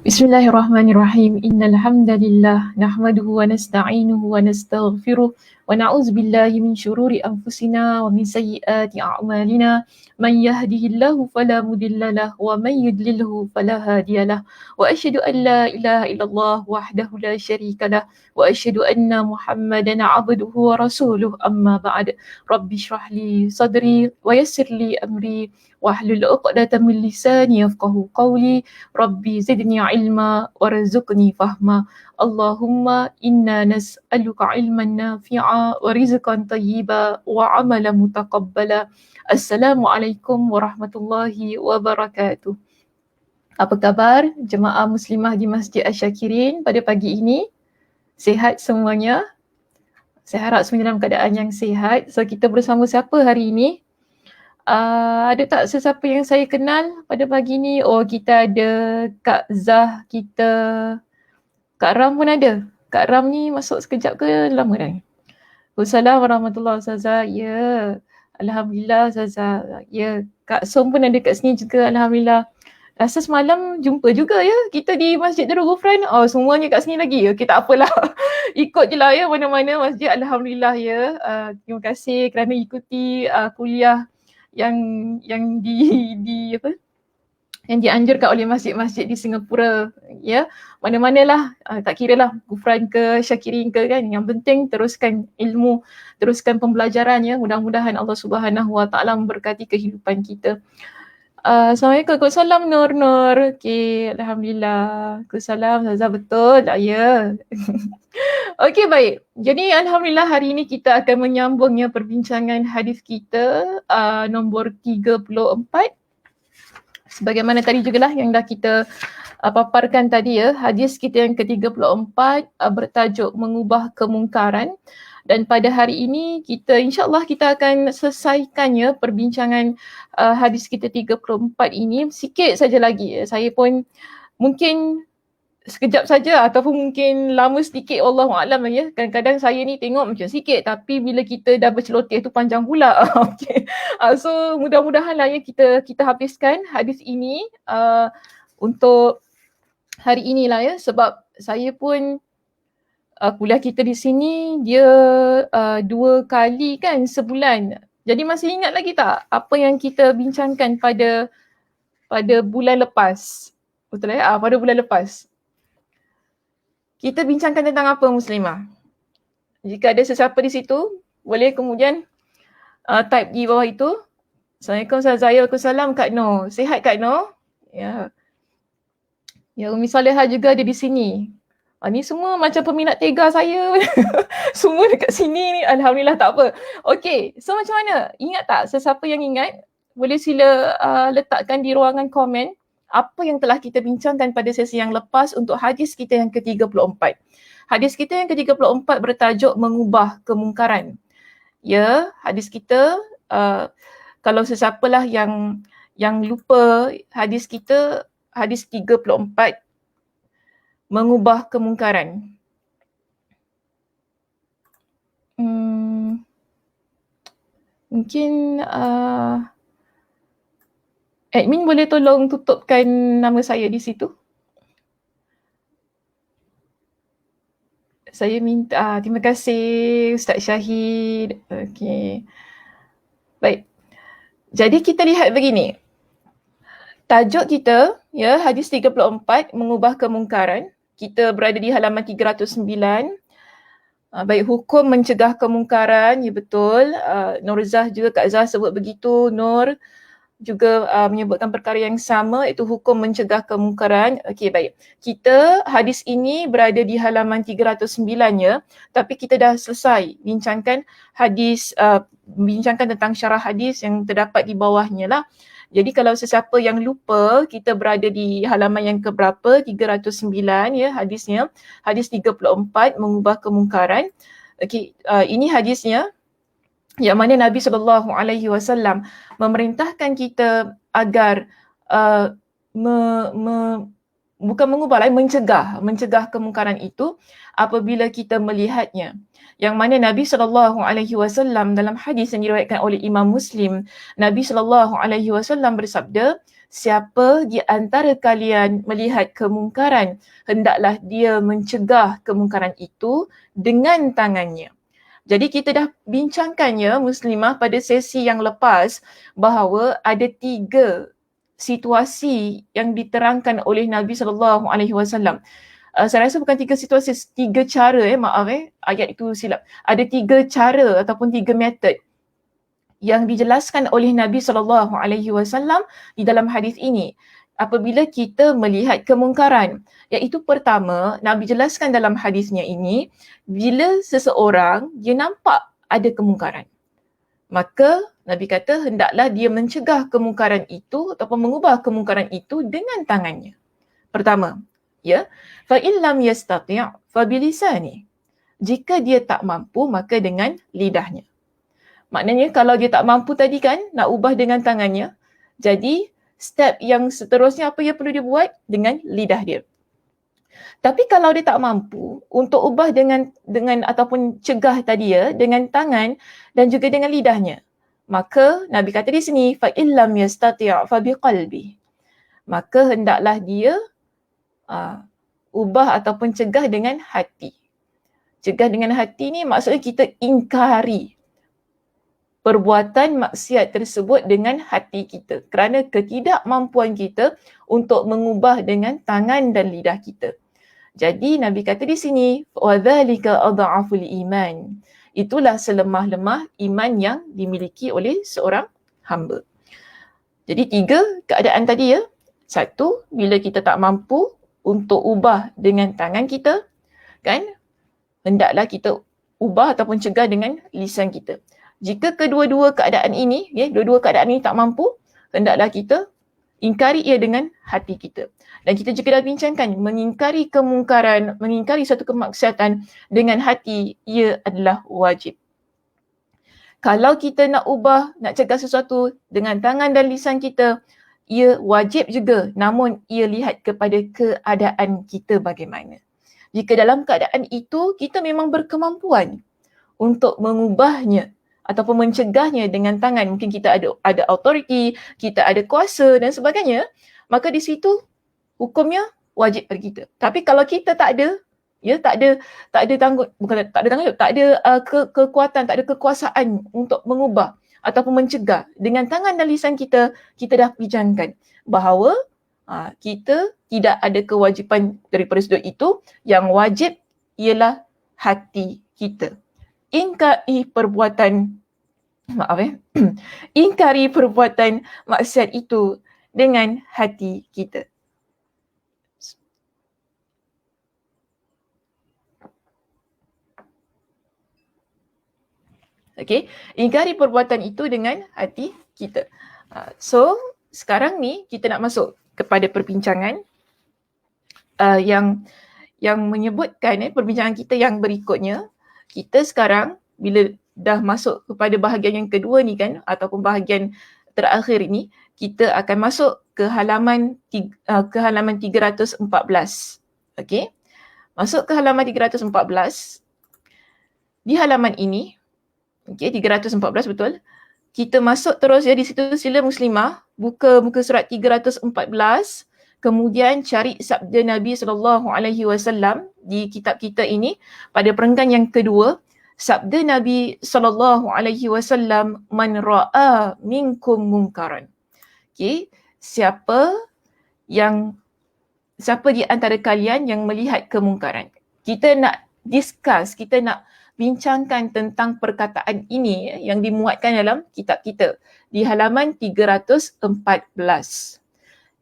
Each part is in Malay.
Bismillahirrahmanirrahim. Innal hamdalillah nahmaduhu wa nasta'inuhu wa nastaghfiruh wa na'udzu billahi min syururi anfusina wa min sayyiati a'malina. Man yahdihillahu fala mudilla lahu wa man yudlilhu fala hadiyalah. Wa asyhadu an la ilaha illallah wahdahu la syarika lah wa asyhadu anna Muhammadan 'abduhu wa rasuluh. Amma ba'd. Rabbi shrah li sadri wa yassir li amri wahlul 'uqdatam min lisani yafqahu qawli. Rabbi zidni ilma warzuqni fahma. Allahumma inna nas'aluka ilman nafi'a wa rizqan tayyiba wa amalan mutaqabbala. Assalamualaikum warahmatullahi wabarakatuh. Apa khabar jemaah muslimah di Masjid Asy-Syakirin pada pagi ini? Sihat semuanya? Saya harap semua dalam keadaan yang sihat. So kita bersama siapa hari ini? Ada tak sesiapa yang saya kenal pada pagi ni? Oh, kita ada Kak Zah, kita Kak Ram pun ada. Kak Ram ni masuk sekejap ke lama dah? Assalamualaikum warahmatullahi wabarakatuh. Ya, Alhamdulillah Ustazah. Ya, Kak Som pun ada kat sini juga, Alhamdulillah. Rasa semalam jumpa juga ya kita di Masjid Darul Ghufran. Oh, semuanya kat sini lagi. Okay, tak apalah. Ikut je lah ya mana-mana masjid. Alhamdulillah ya. Terima kasih kerana ikuti kuliah yang di apa, yang dianjurkan oleh masjid-masjid di Singapura ya. Mana-manalah, tak kira lah Ghufran ke Syakirin ke kan, yang penting teruskan ilmu, teruskan pembelajaran ya. Mudah-mudahan Allah Subhanahu Wa Taala memberkati kehidupan kita. Assalamualaikum. Waalaikumsalam Nur. Okey, alhamdulillah. Waalaikumsalam Ustazah, betul tak ya? Okey, baik. Jadi alhamdulillah hari ini kita akan menyambungnya perbincangan hadis kita nombor 34. Sebagaimana tadi jugalah yang dah kita paparkan tadi ya, hadis kita yang ke-34 bertajuk mengubah kemungkaran. Dan pada hari ini kita insya-Allah kita akan selesaikannya perbincangan hadis kita 34 ini sikit saja lagi. Saya pun mungkin sekejap saja ataupun mungkin lama sedikit, wallahualam ya. Kadang-kadang saya ni tengok macam sikit tapi bila kita dah berceloteh tu panjang pula. Okey. So mudah-mudahan lah ya kita habiskan hadis ini untuk hari inilah ya, sebab saya pun kuliah kita di sini dia 2 kali kan sebulan. Jadi masih ingat lagi tak apa yang kita bincangkan pada bulan lepas? Betul ya? Pada bulan lepas. Kita bincangkan tentang apa, Muslimah? Jika ada sesiapa di situ, boleh kemudian type di bawah itu. Assalamualaikum Ustazah. Waalaikumsalam Kak Noh. Sihat Kak Noh? Ya. Ya, Umi Salihah juga ada di sini. Ni semua macam peminat tega saya. Semua dekat sini ni. Alhamdulillah, tak apa. Okey, so macam mana? Ingat tak? Sesiapa yang ingat, boleh sila letakkan di ruangan komen apa yang telah kita bincangkan pada sesi yang lepas untuk hadis kita yang ke-34. Hadis kita yang ke-34 bertajuk mengubah kemungkaran. Ya, hadis kita, kalau sesiapalah yang lupa hadis kita, hadis 34, mengubah kemungkaran. Mungkin admin boleh tolong tutupkan nama saya di situ. Saya minta, terima kasih Ustaz Syahid. Okey. Baik. Jadi kita lihat begini. Tajuk kita ya, hadis 34 mengubah kemungkaran. Kita berada di halaman 309. Baik, hukum mencegah kemungkaran, ya betul. Nur Zah juga, Kak Zah sebut begitu. Nur juga menyebutkan perkara yang sama, iaitu hukum mencegah kemungkaran. Okey, baik. Kita hadis ini berada di halaman 309 ya, tapi kita dah selesai bincangkan hadis, bincangkan tentang syarah hadis yang terdapat di bawahnya lah. Jadi kalau sesiapa yang lupa, kita berada di halaman yang keberapa? 309 ya hadisnya. Hadis 34 mengubah kemungkaran. Okey, ini hadisnya yang mana Nabi SAW memerintahkan kita agar bukan mengubah, mencegah kemungkaran itu apabila kita melihatnya. Yang mana Nabi SAW dalam hadis yang diriwayatkan oleh Imam Muslim, Nabi SAW bersabda, siapa di antara kalian melihat kemungkaran, hendaklah dia mencegah kemungkaran itu dengan tangannya. Jadi kita dah bincangkannya muslimah pada sesi yang lepas bahawa ada 3 situasi yang diterangkan oleh Nabi SAW. Saya rasa bukan 3 situasi, 3 cara ayat itu silap. Ada 3 cara ataupun 3 metod yang dijelaskan oleh Nabi SAW di dalam hadis ini. Apabila kita melihat kemungkaran, iaitu pertama, Nabi jelaskan dalam hadisnya ini, bila seseorang dia nampak ada kemungkaran, maka Nabi kata hendaklah dia mencegah kemungkaran itu ataupun mengubah kemungkaran itu dengan tangannya. Pertama, fa illam yastati' fa bilisani. Jika dia tak mampu, maka dengan lidahnya. Maknanya kalau dia tak mampu tadi kan nak ubah dengan tangannya, jadi step yang seterusnya apa yang perlu dia buat? Dengan lidah dia. Tapi kalau dia tak mampu untuk ubah dengan ataupun cegah tadi dengan tangan dan juga dengan lidahnya, maka Nabi kata di sini fa illam yastati' fa biqalbi. Maka hendaklah dia ubah ataupun cegah dengan hati. Cegah dengan hati ni maksudnya kita ingkari perbuatan maksiat tersebut dengan hati kita kerana ketidakmampuan kita untuk mengubah dengan tangan dan lidah kita. Jadi Nabi kata di sini wadzalika adhaful iman. Itulah selemah-lemah iman yang dimiliki oleh seorang hamba. Jadi 3 keadaan tadi 1, bila kita tak mampu untuk ubah dengan tangan kita, kan? Hendaklah kita ubah ataupun cegah dengan lisan kita. Jika kedua-dua keadaan ini, dua-dua keadaan ini tak mampu, hendaklah kita ingkari ia dengan hati kita. Dan kita juga dah bincangkan, mengingkari kemungkaran, mengingkari satu kemaksiatan dengan hati, ia adalah wajib. Kalau kita nak ubah, nak cegah sesuatu dengan tangan dan lisan kita, ia wajib juga, namun ia lihat kepada keadaan kita bagaimana. Jika dalam keadaan itu, kita memang berkemampuan untuk mengubahnya ataupun mencegahnya dengan tangan, mungkin kita ada authority, kita ada kuasa dan sebagainya, maka di situ hukumnya wajib bagi kita. Tapi kalau kita tak ada, tak ada kekuatan, tak ada kekuasaan untuk mengubah ataupun mencegah dengan tangan dan lisan kita, kita dah bincangkan bahawa kita tidak ada kewajipan daripada sudut itu. Yang wajib ialah hati kita. Ingkari perbuatan maksiat itu dengan hati kita. Okey, ingkari perbuatan itu dengan hati kita. So, sekarang ni kita nak masuk kepada perbincangan yang menyebutkan perbincangan kita yang berikutnya. Kita sekarang bila dah masuk kepada bahagian yang kedua ni kan, ataupun bahagian terakhir ini, kita akan masuk ke halaman 314. Okey. Masuk ke halaman 314. Di halaman ini, okey, 314 betul. Kita masuk terus di situ, sila muslimah buka muka surat 314, kemudian cari sabda Nabi SAW di kitab kita ini pada perenggan yang kedua. Sabda Nabi SAW, man ra'a minkum munkaran. Okey, siapa di antara kalian yang melihat kemungkaran. Kita nak discuss, kita nak bincangkan tentang perkataan ini yang dimuatkan dalam kitab kita di halaman 314.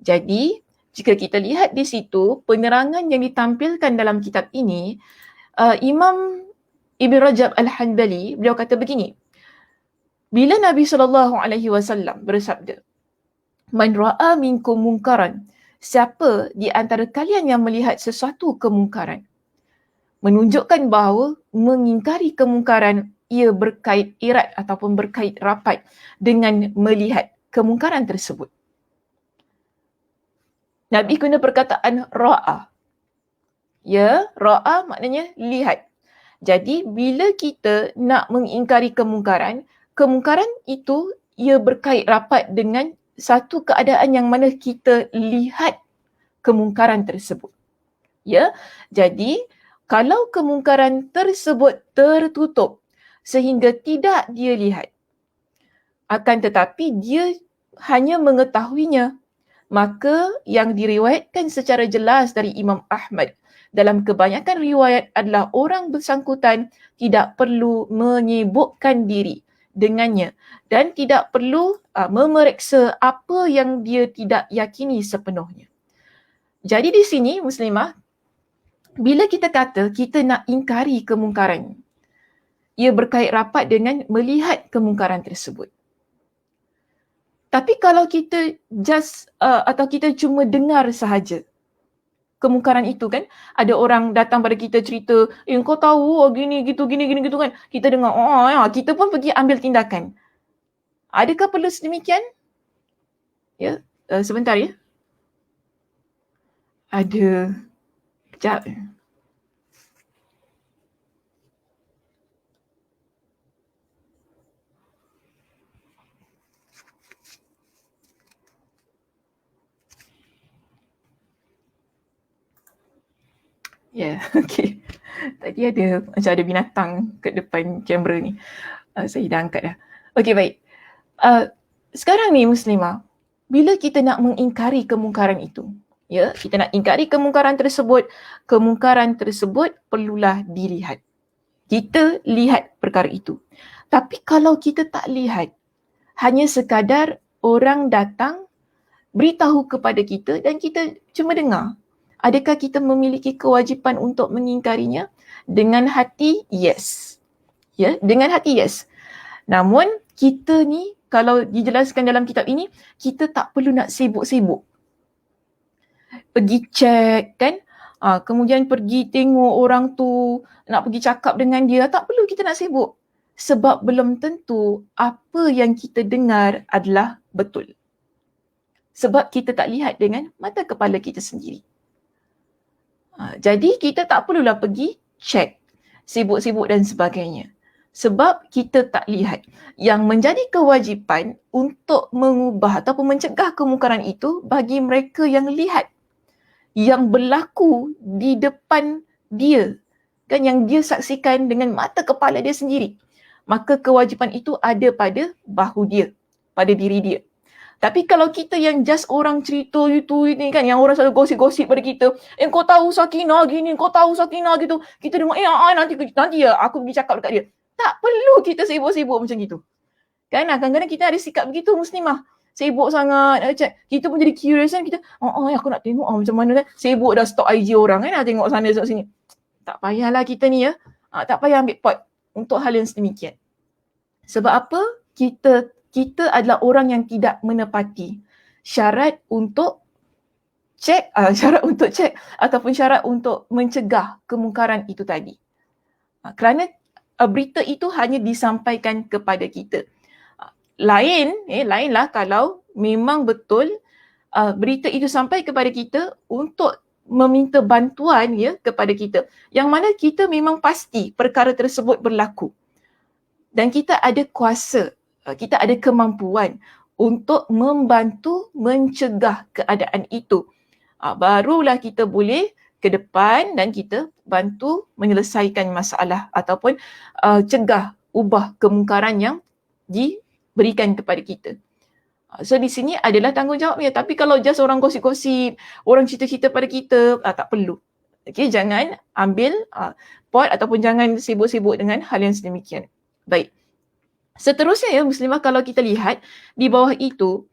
Jadi, jika kita lihat di situ, penerangan yang ditampilkan dalam kitab ini, Imam Ibn Rajab Al-Hanbali, beliau kata begini, bila Nabi SAW bersabda, man ra'a minkum munkaran, siapa di antara kalian yang melihat sesuatu kemungkaran, menunjukkan bahawa mengingkari kemungkaran ia berkait erat ataupun berkait rapat dengan melihat kemungkaran tersebut. Nabi guna perkataan ra'a. Ya, ra'a maknanya lihat. Jadi bila kita nak mengingkari kemungkaran, kemungkaran itu ia berkait rapat dengan satu keadaan yang mana kita lihat kemungkaran tersebut. Ya, jadi kalau kemungkaran tersebut tertutup sehingga tidak dia lihat, akan tetapi dia hanya mengetahuinya, maka yang diriwayatkan secara jelas dari Imam Ahmad dalam kebanyakan riwayat adalah orang bersangkutan tidak perlu menyibukkan diri dengannya dan tidak perlu memeriksa apa yang dia tidak yakini sepenuhnya. Jadi di sini muslimah, bila kita kata kita nak ingkari kemungkaran, ia berkait rapat dengan melihat kemungkaran tersebut. Tapi kalau kita atau kita cuma dengar sahaja kemungkaran itu kan, ada orang datang pada kita cerita, kau tahu gini gitu kan. Kita dengar, kita pun pergi ambil tindakan. Adakah perlu sedemikian? Ya, sebentar ya. Ada. Sekejap. Ya, okey. Tadi macam ada binatang kat depan kamera ni. Saya dah angkat dah. Okey, baik. Sekarang ni muslimah, bila kita nak mengingkari kemungkaran itu, ya, kita nak ingkari kemungkaran tersebut perlulah dilihat. Kita lihat perkara itu. Tapi kalau kita tak lihat, hanya sekadar orang datang beritahu kepada kita dan kita cuma dengar, adakah kita memiliki kewajipan untuk mengingkarinya? Dengan hati, yes. Ya, dengan hati, yes. Namun, kita ni, kalau dijelaskan dalam kitab ini, kita tak perlu nak sibuk-sibuk. Pergi cek kan, kemudian pergi tengok orang tu, nak pergi cakap dengan dia, tak perlu kita nak sibuk. Sebab belum tentu apa yang kita dengar adalah betul. Sebab kita tak lihat dengan mata kepala kita sendiri. Jadi kita tak perlulah pergi cek, sibuk-sibuk dan sebagainya. Sebab kita tak lihat. Yang menjadi kewajipan untuk mengubah ataupun mencegah kemungkaran itu bagi mereka yang lihat, yang berlaku di depan dia, kan, yang dia saksikan dengan mata kepala dia sendiri. Maka kewajipan itu ada pada bahu dia, pada diri dia. Tapi kalau kita yang just orang cerita itu ni kan, yang orang selalu gosip-gosip pada kita, kau tahu Sakinah gini, kau tahu Sakinah gitu, kita dengar, nanti ya aku pergi cakap dekat dia. Tak perlu kita sibuk-sibuk macam gitu. Kan, kadang-kadang kita ada sikap begitu muslimah. Sibuk sangat, kita pun jadi curious kan, kita, aku nak tengok macam mana kan, sibuk dah stalk IG orang kan, nak tengok sana, tengok sini. Tak payahlah kita ni ya, tak payah ambil part untuk hal yang sedemikian. Sebab apa? Kita adalah orang yang tidak menepati syarat untuk cek ataupun syarat untuk mencegah kemungkaran itu tadi. Kerana berita itu hanya disampaikan kepada kita. Lainlah kalau memang betul berita itu sampai kepada kita untuk meminta bantuan ya kepada kita, yang mana kita memang pasti perkara tersebut berlaku dan kita ada kuasa, kita ada kemampuan untuk membantu mencegah keadaan itu. Barulah kita boleh ke depan dan kita bantu menyelesaikan masalah ataupun ubah kemungkaran yang diberikan kepada kita. So di sini adalah tanggungjawab ya. Tapi kalau just orang gosip-gosip, orang cerita-cerita pada kita, tak perlu. Okay, jangan ambil pot ataupun jangan sibuk-sibuk dengan hal yang sedemikian. Baik. Seterusnya ya muslimah, kalau kita lihat di bawah itu,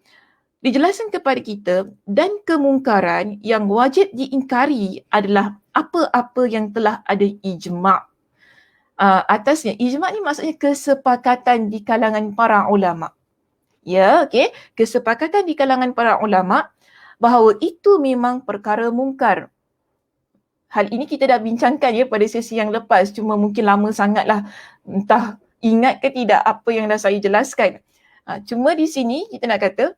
dijelaskan kepada kita dan kemungkaran yang wajib diingkari adalah apa-apa yang telah ada ijma' atasnya. Ijma' ni maksudnya kesepakatan di kalangan para ulama'. Ya, okey. Kesepakatan di kalangan para ulama' bahawa itu memang perkara mungkar. Hal ini kita dah bincangkan ya pada sesi yang lepas, cuma mungkin lama sangatlah, entah ingat ke tidak apa yang dah saya jelaskan. Cuma di sini kita nak kata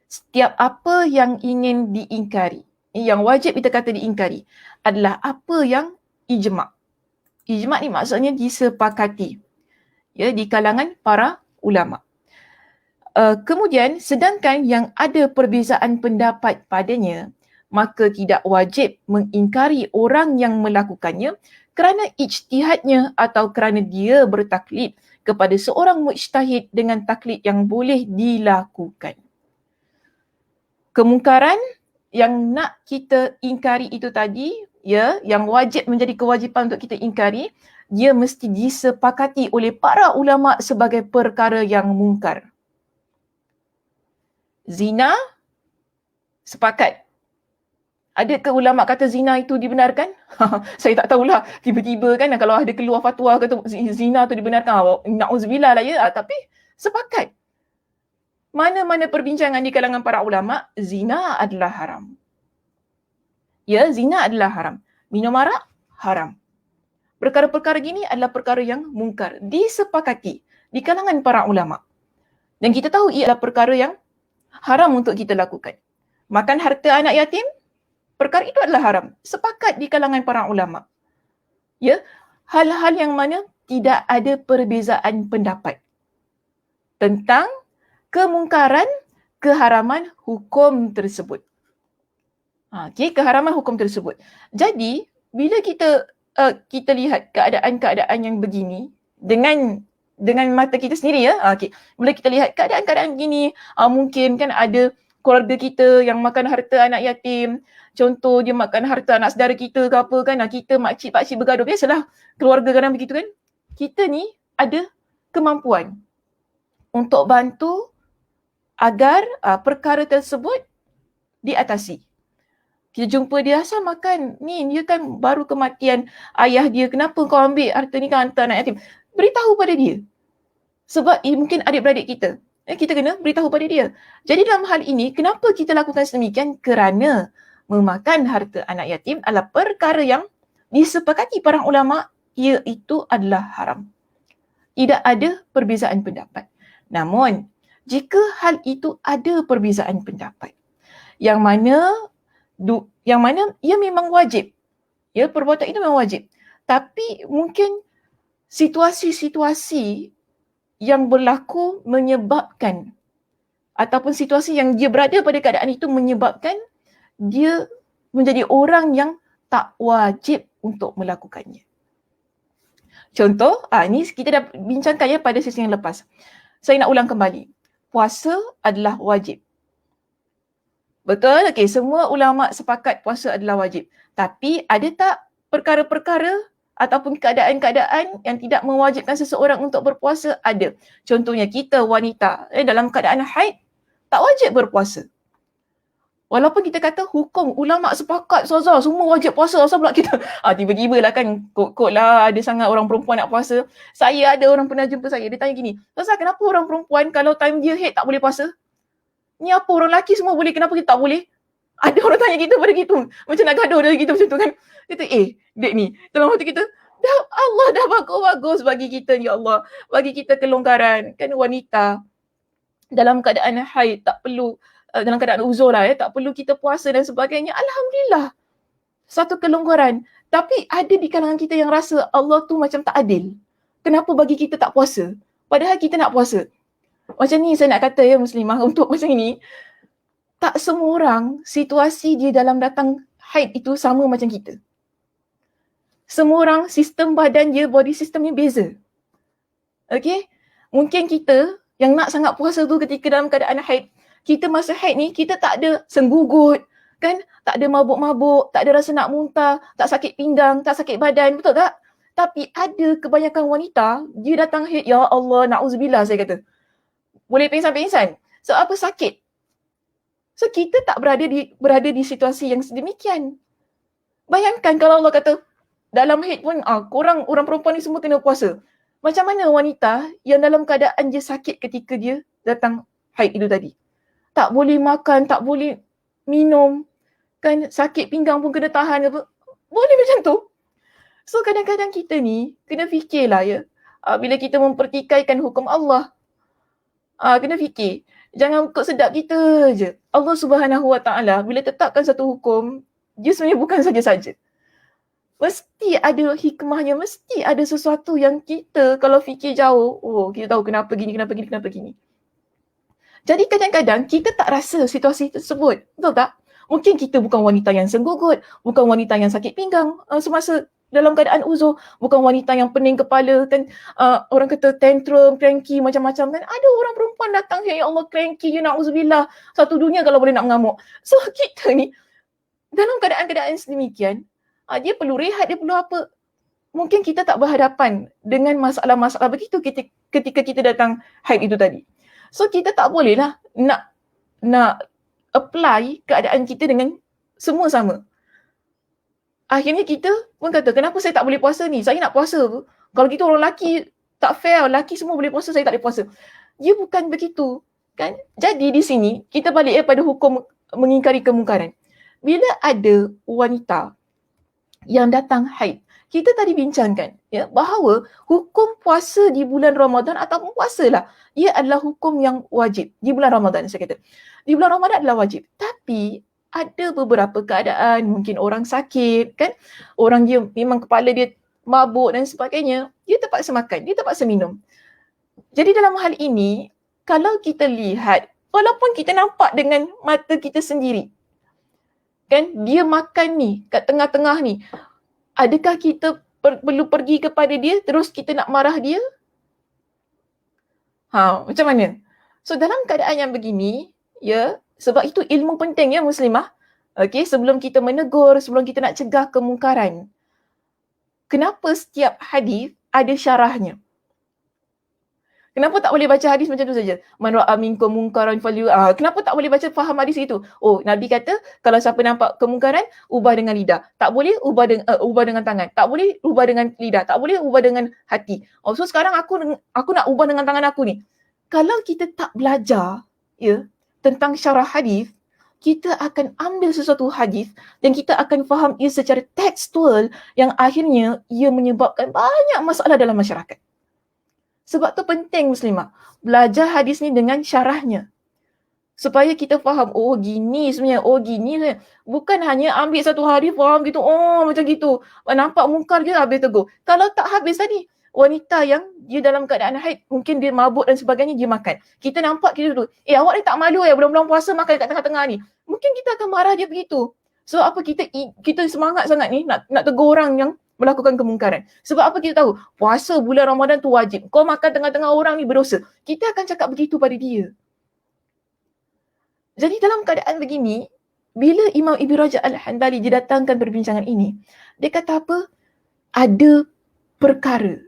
Setiap apa yang ingin diingkari, yang wajib kita kata diingkari, adalah apa yang ijma'. Ijma' ni maksudnya disepakati, ya, di kalangan para ulama'. Kemudian, sedangkan yang ada perbezaan pendapat padanya, maka tidak wajib mengingkari orang yang melakukannya kerana ijtihadnya atau kerana dia bertaklid kepada seorang mujtahid dengan taklid yang boleh dilakukan. Kemungkaran yang nak kita ingkari itu tadi, ya, yang wajib menjadi kewajipan untuk kita ingkari, dia mesti disepakati oleh para ulama sebagai perkara yang mungkar. Zina, sepakat. Adakah ulama kata zina itu dibenarkan? Saya tak tahulah. Tiba-tiba kan kalau ada keluar fatwa kata zina itu dibenarkan. Na'udzubillah lah ya. Tapi sepakat. Mana-mana perbincangan di kalangan para ulama, zina adalah haram. Ya, zina adalah haram. Minum arak, haram. Perkara-perkara gini adalah perkara yang mungkar. Disepakati di kalangan para ulama. Dan kita tahu ia adalah perkara yang haram untuk kita lakukan. Makan harta anak yatim, perkara itu adalah haram. Sepakat di kalangan para ulama. Ya, hal-hal yang mana tidak ada perbezaan pendapat tentang kemungkaran, keharaman hukum tersebut. Okey, keharaman hukum tersebut. Jadi, bila kita lihat keadaan-keadaan yang begini dengan mata kita sendiri, ya. Okey, bila kita lihat keadaan-keadaan begini, mungkin kan ada keluarga kita yang makan harta anak yatim. Contoh dia makan harta anak saudara kita ke apa kan, kita makcik pakcik bergaduh. Biasalah keluarga kadang begitu kan. Kita ni ada kemampuan untuk bantu agar perkara tersebut diatasi. Kita jumpa dia, asal makan ni, dia kan baru kematian ayah dia, kenapa kau ambil harta ni kan harta anak yatim? Beritahu pada dia. Sebab mungkin adik-beradik kita. Kita kena beritahu pada dia. Jadi dalam hal ini, kenapa kita lakukan sedemikian? Kerana memakan harta anak yatim adalah perkara yang disepakati para ulama' iaitu adalah haram. Tidak ada perbezaan pendapat. Namun, jika hal itu ada perbezaan pendapat, yang mana ia memang wajib, ya, perbuatan itu memang wajib, tapi mungkin situasi-situasi yang berlaku menyebabkan, ataupun situasi yang dia berada pada keadaan itu menyebabkan dia menjadi orang yang tak wajib untuk melakukannya. Contoh, ini kita dah bincangkan ya pada sesi yang lepas. Saya nak ulang kembali. Puasa adalah wajib. Betul? Okey, semua ulama sepakat puasa adalah wajib. Tapi ada tak perkara-perkara ataupun keadaan-keadaan yang tidak mewajibkan seseorang untuk berpuasa? Ada. Contohnya kita wanita dalam keadaan haid tak wajib berpuasa. Walaupun kita kata hukum ulama sepakat Ustazah semua wajib puasa, asal pula kita tiba-tiba lah kan kok lah ada sangat orang perempuan nak puasa. Saya ada orang pernah jumpa saya, dia tanya gini, Ustazah kenapa orang perempuan kalau time dia haid tak boleh puasa? Ni apa orang lelaki semua boleh, kenapa kita tak boleh? Ada orang tanya kita pada gitu, macam nak gaduh dia gitu macam tu kan. Kita dek ni, dalam hati kita, Allah dah bagus-bagus bagi kita ni Allah, bagi kita kelonggaran. Kan wanita dalam keadaan haid tak perlu, dalam keadaan uzur lah tak perlu kita puasa dan sebagainya. Alhamdulillah, satu kelonggaran. Tapi ada di kalangan kita yang rasa Allah tu macam tak adil. Kenapa bagi kita tak puasa? Padahal kita nak puasa. Macam ni saya nak kata ya muslimah, untuk macam ini, tak semua orang situasi dia dalam datang haid itu sama macam kita. Semua orang sistem badan dia, body system ni beza. Okay? Mungkin kita yang nak sangat puasa tu ketika dalam keadaan haid, kita masa haid ni kita tak ada senggugut, kan? Tak ada mabuk-mabuk, tak ada rasa nak muntah, tak sakit pinggang, tak sakit badan, betul tak? Tapi ada kebanyakan wanita, dia datang haid, ya Allah, na'udzubillah saya kata. Boleh pingsan-pingsan. So apa sakit? So kita tak berada di situasi yang sedemikian. Bayangkan kalau Allah kata, dalam haid pun korang orang perempuan ni semua kena puasa. Macam mana wanita yang dalam keadaan dia sakit ketika dia datang haid itu tadi? Tak boleh makan, tak boleh minum, kan sakit pinggang pun kena tahan apa. Boleh macam tu. So kadang-kadang kita ni kena fikirlah ya. Bila kita mempertikaikan hukum Allah, kena fikir. Jangan kok sedap kita je. Allah Subhanahu Wa Taala bila tetapkan satu hukum, dia sebenarnya bukan saja-saja. Mesti ada hikmahnya, mesti ada sesuatu yang kita kalau fikir jauh, oh kita tahu kenapa gini, kenapa gini, kenapa gini. Jadi kadang-kadang kita tak rasa situasi tersebut, betul tak? Mungkin kita bukan wanita yang senggugut, bukan wanita yang sakit pinggang semasa dalam keadaan uzur, bukan wanita yang pening kepala kan, orang kata tantrum, cranky, macam-macam kan. Ada orang perempuan datang, ya Allah cranky, ya na'udzubillah, satu dunia kalau boleh nak mengamuk. So kita ni dalam keadaan-keadaan sedemikian, dia perlu rehat, dia perlu apa. Mungkin kita tak berhadapan dengan masalah-masalah begitu ketika kita datang haid itu tadi. So kita tak boleh lah nak apply keadaan kita dengan semua sama. Akhirnya kita pun kata, kenapa saya tak boleh puasa ni? Saya nak puasa. Kalau kita orang lelaki, tak fair. Lelaki semua boleh puasa, saya tak boleh puasa. Dia bukan begitu. Kan? Jadi di sini, kita balik pada hukum mengingkari kemungkaran. Bila ada wanita yang datang haid, kita tadi bincangkan ya, bahawa hukum puasa di bulan Ramadan ataupun puasalah, ia adalah hukum yang wajib. Di bulan Ramadan saya kata. Di bulan Ramadan adalah wajib. Tapi ada beberapa keadaan, mungkin orang sakit kan, orang dia memang kepala dia mabuk dan sebagainya, dia terpaksa makan, dia terpaksa minum. Jadi dalam hal ini, kalau kita lihat, walaupun kita nampak dengan mata kita sendiri, kan dia makan ni, kat tengah-tengah ni, adakah kita perlu pergi kepada dia terus kita nak marah dia? Macam mana? So dalam keadaan yang begini, ya, sebab itu ilmu penting ya muslimah. Okey, sebelum kita menegur, sebelum kita nak cegah kemungkaran. Kenapa setiap hadis ada syarahnya? Kenapa tak boleh baca hadis macam tu saja? Man ra'a minkum munkaran kenapa tak boleh baca faham hadis itu? Oh, Nabi kata kalau siapa nampak kemungkaran, ubah dengan lidah. Tak boleh ubah dengan tangan. Tak boleh ubah dengan lidah. Tak boleh ubah dengan hati. Oh, so sekarang aku nak ubah dengan tangan aku ni. Kalau kita tak belajar ya tentang syarah hadis, kita akan ambil sesuatu hadis dan kita akan faham ia secara tekstual yang akhirnya ia menyebabkan banyak masalah dalam masyarakat. Sebab tu penting muslimah, belajar hadis ni dengan syarahnya. Supaya kita faham, oh gini sebenarnya, oh gini sebenarnya. Bukan hanya ambil satu hadis, faham gitu, oh macam gitu. Nampak mungkar je habis tegur. Kalau tak habis tadi, wanita yang dia dalam keadaan haid, mungkin dia mabuk dan sebagainya, dia makan. Kita nampak kita tu, awak ni tak malu bulan-bulan puasa makan kat tengah-tengah ni. Mungkin kita akan marah dia begitu. So apa kita semangat sangat ni nak tegur orang yang melakukan kemungkaran. Sebab apa kita tahu? Puasa bulan Ramadan tu wajib. Kau makan tengah-tengah orang ni berdosa. Kita akan cakap begitu pada dia. Jadi dalam keadaan begini, bila Imam Ibn Rajab Al-Hanbali didatangkan perbincangan ini, dia kata apa? Ada perkara,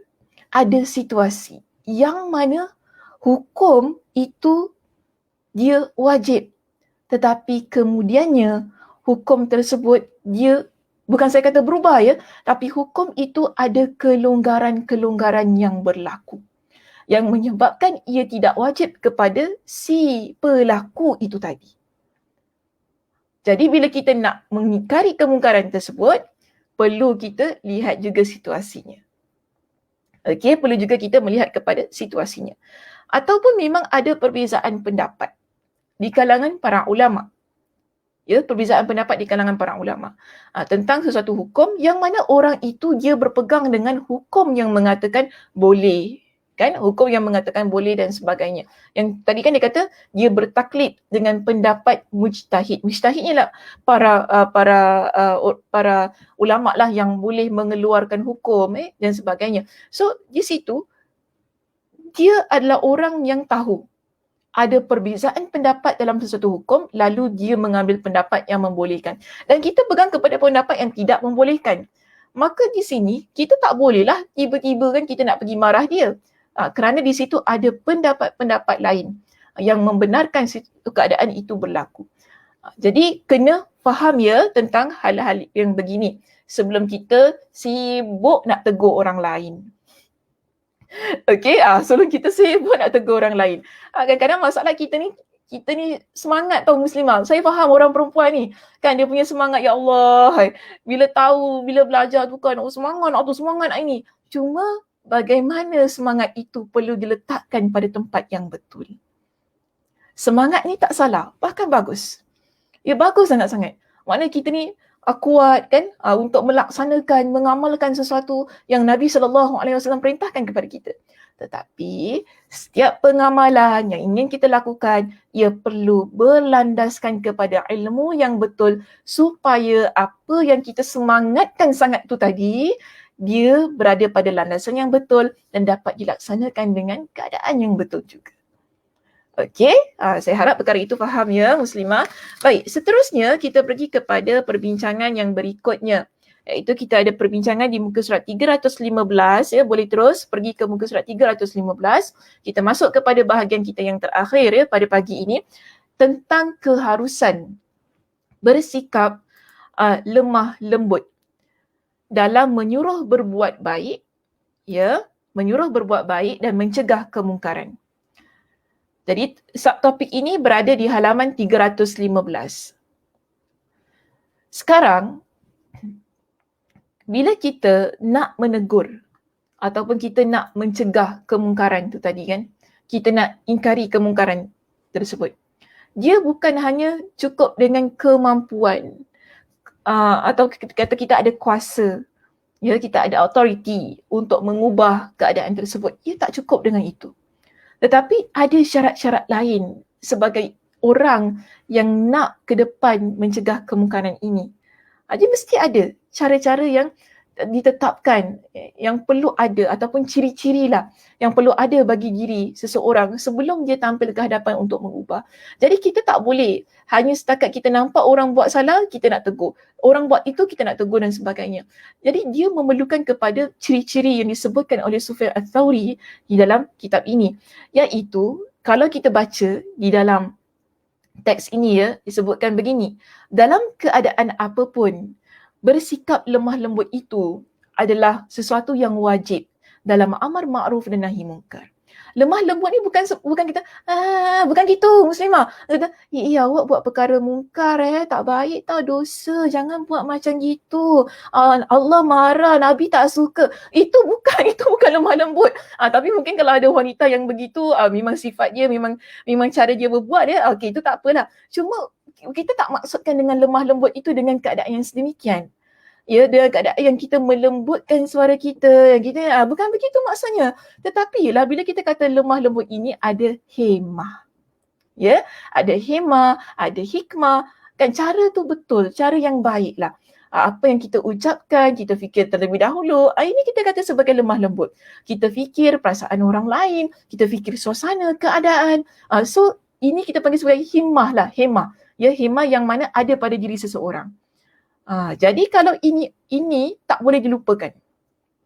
ada situasi yang mana hukum itu dia wajib. Tetapi kemudiannya hukum tersebut dia bukan saya kata berubah ya, tapi hukum itu ada kelonggaran-kelonggaran yang berlaku. Yang menyebabkan ia tidak wajib kepada si pelaku itu tadi. Jadi bila kita nak mengingkari kemungkaran tersebut, perlu kita lihat juga situasinya. Okey, perlu juga kita melihat kepada situasinya. Ataupun memang ada perbezaan pendapat di kalangan para ulama. Ya, perbezaan pendapat di kalangan para ulama tentang sesuatu hukum yang mana orang itu dia berpegang dengan hukum yang mengatakan boleh, kan? Hukum yang mengatakan boleh dan sebagainya. Yang tadi kan dia kata dia bertaklid dengan pendapat mujtahid. Mujtahid ni lah para ulama lah yang boleh mengeluarkan hukum dan sebagainya. So di situ dia adalah orang yang tahu ada perbezaan pendapat dalam sesuatu hukum, lalu dia mengambil pendapat yang membolehkan. Dan kita pegang kepada pendapat yang tidak membolehkan. Maka di sini, kita tak bolehlah tiba-tiba kan kita nak pergi marah dia. Kerana di situ ada pendapat-pendapat lain yang membenarkan keadaan itu berlaku. Jadi, kena faham ya tentang hal-hal yang begini sebelum kita sibuk nak tegur orang lain. Okey, sebelum kita sibuk nak tegur orang lain. Kadang-kadang masalah kita ni semangat tau muslimah. Saya faham orang perempuan ni. Kan dia punya semangat, ya Allah. Bila belajar tu kan, semangat nak ini. Cuma bagaimana semangat itu perlu diletakkan pada tempat yang betul. semangat ni tak salah, bahkan bagus. Ya bagus sangat-sangat. Maknanya kita ni kuat kan untuk melaksanakan, mengamalkan sesuatu yang Nabi SAW perintahkan kepada kita. Tetapi setiap pengamalan yang ingin kita lakukan, ia perlu berlandaskan kepada ilmu yang betul supaya apa yang kita semangatkan sangat tu tadi, dia berada pada landasan yang betul dan dapat dilaksanakan dengan keadaan yang betul juga. Okey, saya harap perkara itu faham ya Muslimah. Baik, seterusnya kita pergi kepada perbincangan yang berikutnya. Iaitu kita ada perbincangan di muka surat 315 ya, boleh terus pergi ke muka surat 315. Kita masuk kepada bahagian kita yang terakhir ya pada pagi ini tentang keharusan bersikap lemah lembut dalam menyuruh berbuat baik ya, menyuruh berbuat baik dan mencegah kemungkaran. Jadi subtopik ini berada di halaman 315. Sekarang, bila kita nak menegur ataupun kita nak mencegah kemungkaran tu tadi kan, kita nak ingkari kemungkaran tersebut. Dia bukan hanya cukup dengan kemampuan atau kata kita ada kuasa, ya kita ada authority untuk mengubah keadaan tersebut. Ia tak cukup dengan itu. Tetapi ada syarat-syarat lain sebagai orang yang nak ke depan mencegah kemungkaran ini. Jadi mesti ada cara-cara yang ditetapkan, yang perlu ada ataupun ciri-ciri lah yang perlu ada bagi diri seseorang sebelum dia tampil ke hadapan untuk mengubah. Jadi kita tak boleh hanya setakat kita nampak orang buat salah, kita nak tegur. Orang buat itu, kita nak tegur dan sebagainya. Jadi dia memerlukan kepada ciri-ciri yang disebutkan oleh Sufyan Ats-Tsauri di dalam kitab ini. Iaitu, kalau kita baca di dalam teks ini ya, disebutkan begini. Dalam keadaan apapun, bersikap lemah lembut itu adalah sesuatu yang wajib dalam amar ma'ruf dan nahi munkar. Lemah lembut ni bukan kita bukan gitu Muslimah. Ya awak buat perkara mungkar tak baik tau, dosa, jangan buat macam gitu. Allah marah, Nabi tak suka. Itu bukan lemah lembut. Tapi mungkin kalau ada wanita yang begitu, memang sifat dia, memang cara dia berbuat dia, okey itu tak apalah. Cuma kita tak maksudkan dengan lemah lembut itu dengan keadaan yang sedemikian. Ya, dengan keadaan yang kita melembutkan suara kita, bukan begitu maksudnya. Tetapi lah bila kita kata lemah lembut ini ada hemah. Ya, ada hemah, ada hikmah. Kan cara tu betul, cara yang baiklah. Apa yang kita ucapkan, kita fikir terlebih dahulu. Ini kita kata sebagai lemah lembut. Kita fikir perasaan orang lain, kita fikir suasana, keadaan. So, ini kita panggil sebagai himah lah, hemah. Ya, hemah yang mana ada pada diri seseorang. Jadi kalau ini tak boleh dilupakan.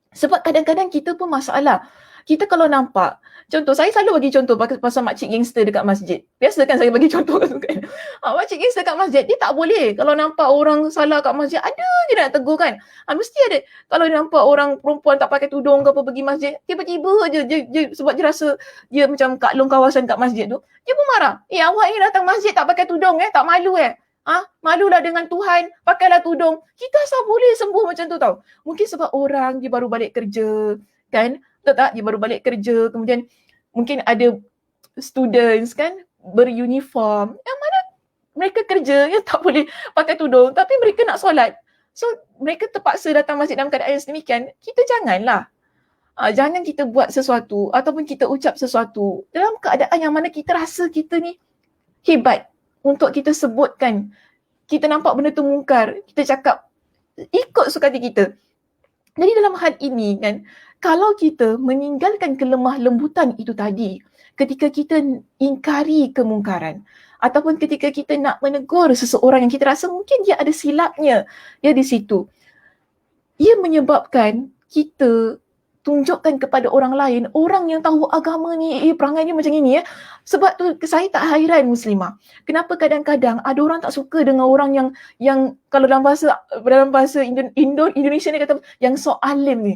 Sebab kadang-kadang kita pun masalah. Kita kalau nampak, contoh saya selalu bagi contoh pasal makcik gangster dekat masjid. Biasa kan saya bagi contoh kan. Makcik gangster dekat masjid, dia tak boleh. Kalau nampak orang salah kat masjid, ada je nak tegur kan. Mesti ada. Kalau nampak orang perempuan tak pakai tudung ke apa pergi masjid, tiba-tiba je dia sebab dia rasa dia macam Kak Long kawasan kat masjid tu, dia pun marah. Awak ni datang masjid tak pakai tudung tak malu malulah dengan Tuhan, pakailah tudung. Kita asal boleh sembuh macam tu tau. Mungkin sebab orang dia baru balik kerja, kan? Betul tak? Dia baru balik kerja, kemudian mungkin ada students kan beruniform. Yang mana mereka kerja, tak boleh pakai tudung, tapi mereka nak solat. So, mereka terpaksa datang masjid dalam keadaan yang sedemikian. Kita janganlah. Jangan kita buat sesuatu ataupun kita ucap sesuatu dalam keadaan yang mana kita rasa kita ni hebat. Untuk kita sebutkan, kita nampak benda tu mungkar, kita cakap ikut suka hati kita. Jadi dalam hal ini kan, kalau kita meninggalkan kelemah lembutan itu tadi, ketika kita ingkari kemungkaran, ataupun ketika kita nak menegur seseorang yang kita rasa mungkin dia ada silapnya di situ, ia menyebabkan kita tunjukkan kepada orang lain, orang yang tahu agama ni, perangai dia macam ini Sebab tu saya tak hairan Muslimah. Kenapa kadang-kadang ada orang tak suka dengan orang yang kalau dalam bahasa Indonesia ni kata yang sok alim ni.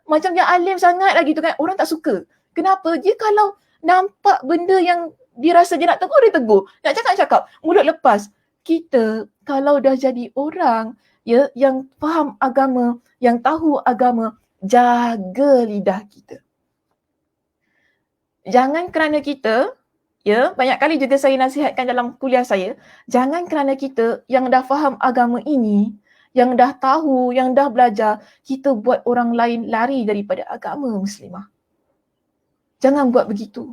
Macam dia alim sangat lah gitu kan. Orang tak suka. Kenapa? Dia kalau nampak benda yang dia rasa dia nak tegur, dia tegur. Nak cakap, mulut lepas. Kita kalau dah jadi orang yang faham agama, yang tahu agama, jaga lidah kita. Jangan kerana kita Ya, banyak kali juga saya nasihatkan dalam kuliah saya, jangan kerana kita yang dah faham agama ini, yang dah tahu, yang dah belajar, kita buat orang lain lari daripada agama muslimah. Jangan buat begitu.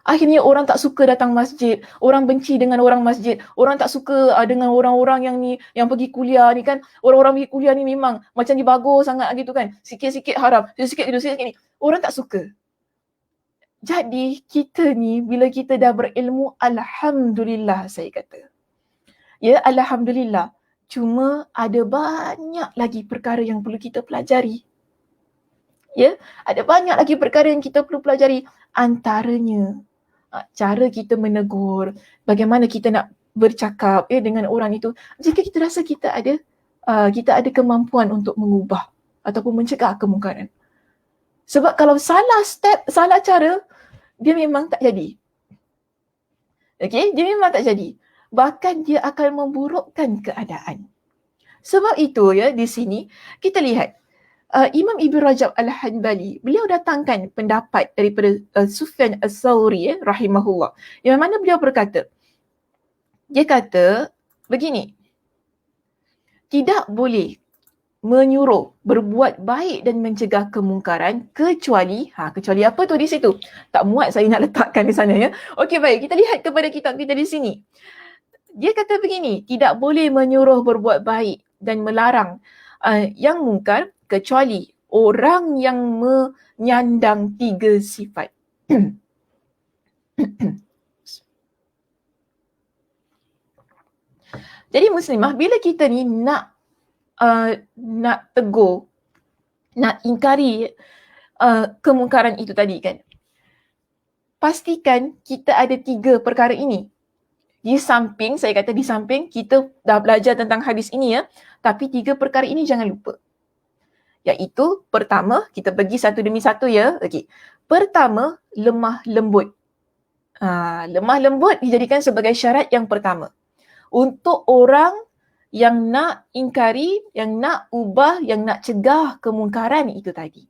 Akhirnya orang tak suka datang masjid, orang benci dengan orang masjid, orang tak suka dengan orang-orang yang ni, yang pergi kuliah ni kan. Orang-orang pergi kuliah ni memang macam dia bagus sangat gitu kan. Sikit-sikit haram, sikit-sikit itu, sikit-sikit ni. Orang tak suka. Jadi kita ni bila kita dah berilmu, alhamdulillah saya kata. Ya, alhamdulillah. Cuma ada banyak lagi perkara yang perlu kita pelajari. Ya, ada banyak lagi perkara yang kita perlu pelajari. Antaranya cara kita menegur, bagaimana kita nak bercakap dengan orang itu. Jika kita rasa kita ada kemampuan untuk mengubah ataupun mencegah kemungkaran. Sebab kalau salah step, salah cara, dia memang tak jadi. Okey, dia memang tak jadi. Bahkan dia akan memburukkan keadaan. Sebab itu ya, di sini kita lihat Imam Ibn Rajab Al-Hanbali, beliau datangkan pendapat daripada Sufyan As-Sawri rahimahullah. Yang mana beliau berkata, dia kata begini, tidak boleh menyuruh berbuat baik dan mencegah kemungkaran kecuali apa tu di situ? Tak muat saya nak letakkan di sana ya. Okey, baik, kita lihat kepada kitab kita di sini. Dia kata begini, tidak boleh menyuruh berbuat baik dan melarang yang mungkar kecuali orang yang menyandang 3 sifat. Jadi muslimah, bila kita ni nak tegur, nak ingkari kemungkaran itu tadi kan, pastikan kita ada 3 perkara ini. Di samping, saya kata di samping kita dah belajar tentang hadis ini ya, tapi 3 perkara ini jangan lupa. Iaitu pertama, kita pergi satu demi satu ya. Okey. Pertama, lemah lembut. Lemah lembut dijadikan sebagai syarat yang pertama. Untuk orang yang nak ingkari, yang nak ubah, yang nak cegah kemungkaran itu tadi.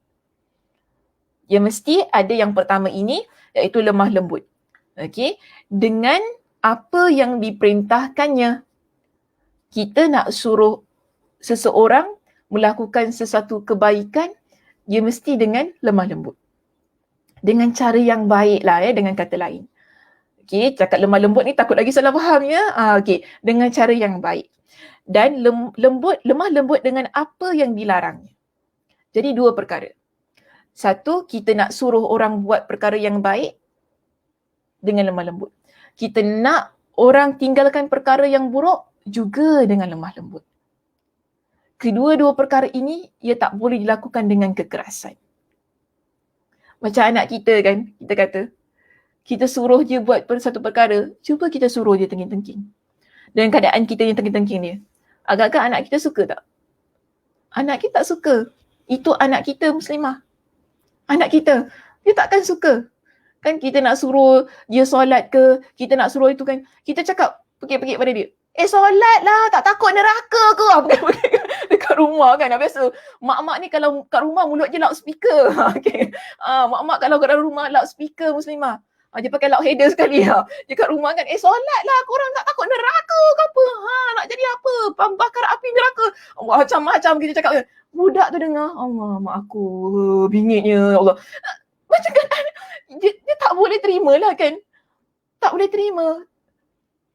Ya mesti ada yang pertama ini, iaitu lemah lembut. Okey. Dengan apa yang diperintahkannya. Kita nak suruh seseorang melakukan sesuatu kebaikan, dia mesti dengan lemah lembut. Dengan cara yang baik lah ya, dengan kata lain. Okey, cakap lemah lembut ni takut lagi salah faham ya. Okey, dengan cara yang baik. Dan lemah lembut dengan apa yang dilarangnya. Jadi 2 perkara. Satu, kita nak suruh orang buat perkara yang baik dengan lemah lembut. Kita nak orang tinggalkan perkara yang buruk juga dengan lemah lembut. Kedua-dua perkara ini, ia tak boleh dilakukan dengan kekerasan. Macam anak kita kan, kita kata, kita suruh dia buat satu perkara, cuba kita suruh dia tengking-tengking. Dengan keadaan kita yang tengking-tengking dia. Agak-agak anak kita suka tak? Anak kita tak suka. Itu anak kita muslimah. Anak kita, dia takkan suka. Kan kita nak suruh dia solat ke, kita nak suruh itu kan, kita cakap pekik-pekik pada dia. Solat lah, tak takut neraka ke? Pekik-pekik dekat rumah kan. Biasa mak-mak ni kalau kat rumah mulut je loudspeaker. Okay. Mak-mak kalau kat rumah loudspeaker muslimah. Dia pakai loud header sekali. Dia kat rumah kan, solat lah, korang tak takut neraka ke apa? Nak jadi apa? Bakar api neraka. Macam-macam kita cakap. Budak tu dengar, Allah mak aku bingitnya, Allah. Macam kan, dia tak boleh terima lah kan. Tak boleh terima.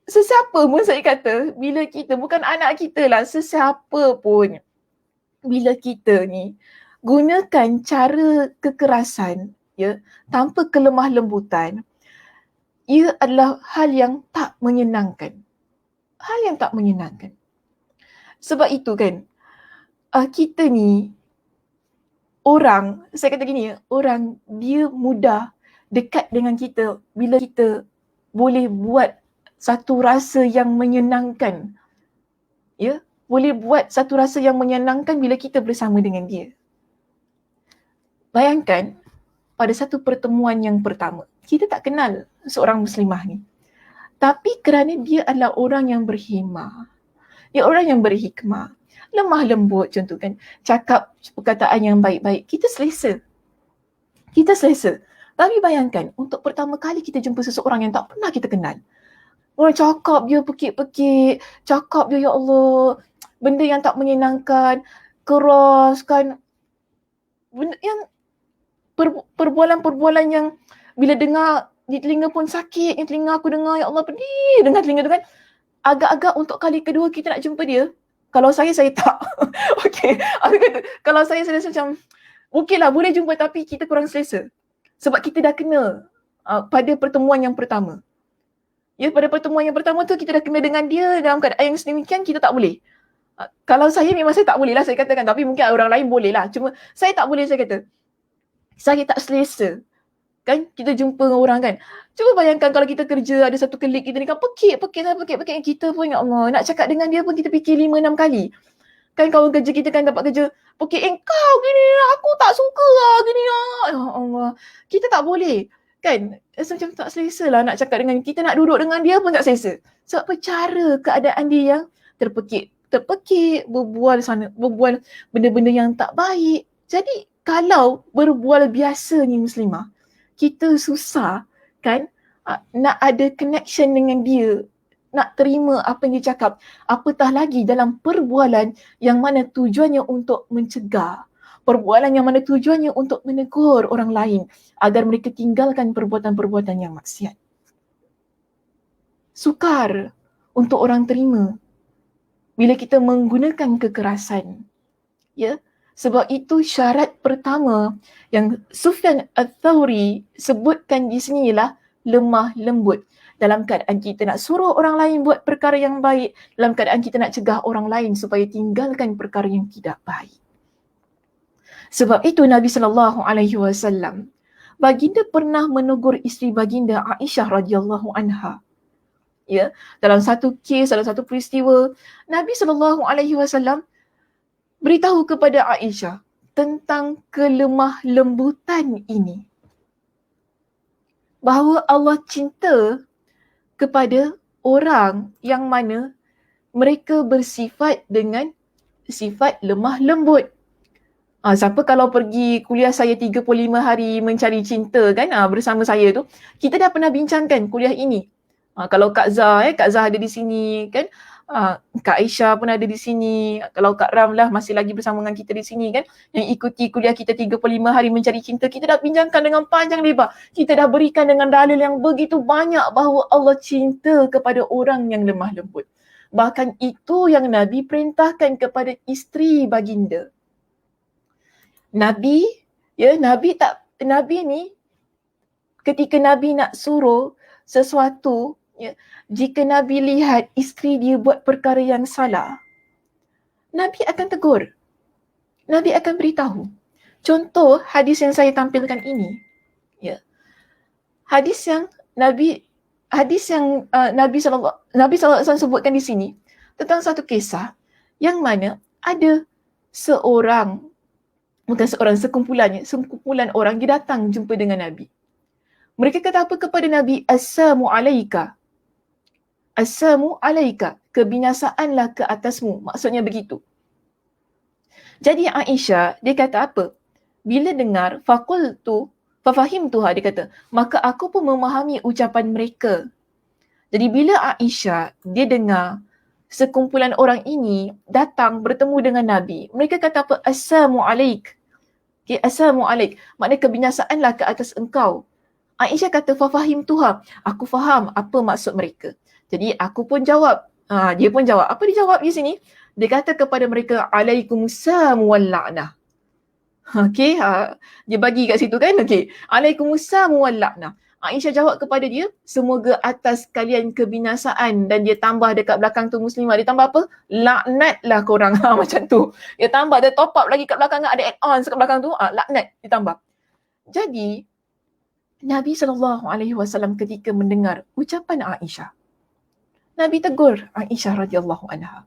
Sesiapa pun saya kata, bila kita, bukan anak kita lah, sesiapa pun, bila kita ni gunakan cara kekerasan, ya, tanpa kelemah lembutan, ia adalah hal yang tak menyenangkan. Hal yang tak menyenangkan. Sebab itu kan, kita ni, orang, saya kata gini, orang dia mudah dekat dengan kita bila kita boleh buat satu rasa yang menyenangkan. Ya, boleh buat satu rasa yang menyenangkan bila kita bersama dengan dia. Bayangkan, pada satu pertemuan yang pertama, kita tak kenal seorang muslimah ni. Tapi kerana dia adalah orang yang berhikmah, dia orang yang berhikmah, lemah lembut contoh kan, cakap perkataan yang baik-baik, kita selesa. Kita selesa. Tapi bayangkan, untuk pertama kali kita jumpa seseorang yang tak pernah kita kenal. Orang cakap dia pekik-pekik, cakap dia, ya Allah, benda yang tak menyenangkan, keras kan. Benda yang perbualan-perbualan yang bila dengar di telinga pun sakit, yang telinga aku dengar, ya Allah, pedih dengar telinga tu kan. Agak-agak untuk kali kedua kita nak jumpa dia, kalau saya tak. Okey, aku kata, kalau saya rasa macam, okeylah boleh jumpa tapi kita kurang selesa. Sebab kita dah kena pada pertemuan yang pertama. Ya, pada pertemuan yang pertama tu kita dah kena dengan dia dalam keadaan yang sedemikian, kita tak boleh. Kalau saya memang saya tak boleh lah, saya katakan. Tapi mungkin orang lain boleh lah. Cuma saya tak boleh, saya kata. Saya tak selesa. Kan kita jumpa dengan orang kan. Cuba bayangkan kalau kita kerja, ada satu colleague kita ni kan pekik. Kita pun, ya Allah, nak cakap dengan dia pun kita fikir 5-6 kali. Kan kawan kerja kita kan dapat kerja, pekik, kau gini lah, aku tak suka lah gini lah. Ya Allah, kita tak boleh. Kan, rasa macam tak selesa lah nak cakap dengan, kita nak duduk dengan dia pun tak selesa. Sebab cara keadaan dia yang terpekik, berbual benda-benda yang tak baik. Jadi kalau berbual biasa ni Muslimah, kita susah kan nak ada connection dengan dia, nak terima apa yang dia cakap. Apatah lagi dalam perbualan yang mana tujuannya untuk mencegah, perbualan yang mana tujuannya untuk menegur orang lain agar mereka tinggalkan perbuatan-perbuatan yang maksiat. Sukar untuk orang terima bila kita menggunakan kekerasan. Ya, sebab itu syarat pertama yang Sufyan Ats-Tsauri sebutkan di sini ialah lemah lembut. Dalam keadaan kita nak suruh orang lain buat perkara yang baik, dalam keadaan kita nak cegah orang lain supaya tinggalkan perkara yang tidak baik. Sebab itu Nabi SAW, baginda pernah menegur isteri baginda Aisyah radhiyallahu anha. Ya, dalam satu kes, dalam satu peristiwa, Nabi SAW beritahu kepada Aisyah tentang kelemah lembutan ini. Bahawa Allah cinta kepada orang yang mana mereka bersifat dengan sifat lemah lembut. Siapa kalau pergi kuliah saya 35 hari mencari cinta kan bersama saya tu, kita dah pernah bincangkan kuliah ini. Kalau Kak Zah ada di sini kan, Kak Aisyah pun ada di sini, kalau Kak Ramlah masih lagi bersama dengan kita di sini kan, yang ikuti kuliah kita 35 hari mencari cinta, kita dah bincangkan dengan panjang lebar. Kita dah berikan dengan dalil yang begitu banyak bahawa Allah cinta kepada orang yang lemah lembut. Bahkan itu yang Nabi perintahkan kepada isteri baginda. Nabi ni ketika Nabi nak suruh sesuatu, ya, jika Nabi lihat isteri dia buat perkara yang salah, Nabi akan tegur. Nabi akan beritahu. Contoh hadis yang saya tampilkan ini. Ya. Hadis yang Nabi SAW sebutkan di sini tentang satu kisah yang mana ada sekumpulan orang dia datang jumpa dengan Nabi. Mereka kata apa kepada Nabi? Assalamu alaika. Assalamu alaika. Kebinasaanlah ke atasmu. Maksudnya begitu. Jadi Aisyah, dia kata apa? Bila dengar, fafahimtuha, dia kata, maka aku pun memahami ucapan mereka. Jadi bila Aisyah, dia dengar sekumpulan orang ini datang bertemu dengan Nabi, mereka kata apa? Assalamu alaik. Okay, assalamu alaik. Maknanya kebinasaanlah ke atas engkau. Aisyah kata, fafahimtuha. Aku faham apa maksud mereka. Jadi aku pun jawab. Dia pun jawab. Apa dia jawab di sini? Dia kata kepada mereka, alaikumussalam wal la'nah. Okay, dia bagi kat situ kan? Okay, alaikumussalam wal la'nah. Aisyah jawab kepada dia, semoga atas kalian kebinasaan, dan dia tambah dekat belakang tu Muslimah, dia tambah apa? Laknatlah korang. Macam tu. Dia tambah, dia top up lagi kat belakang, ada add-on kat belakang tu, laknat ditambah. Jadi, Nabi SAW ketika mendengar ucapan Aisyah, Nabi tegur Aisyah radhiyallahu anha.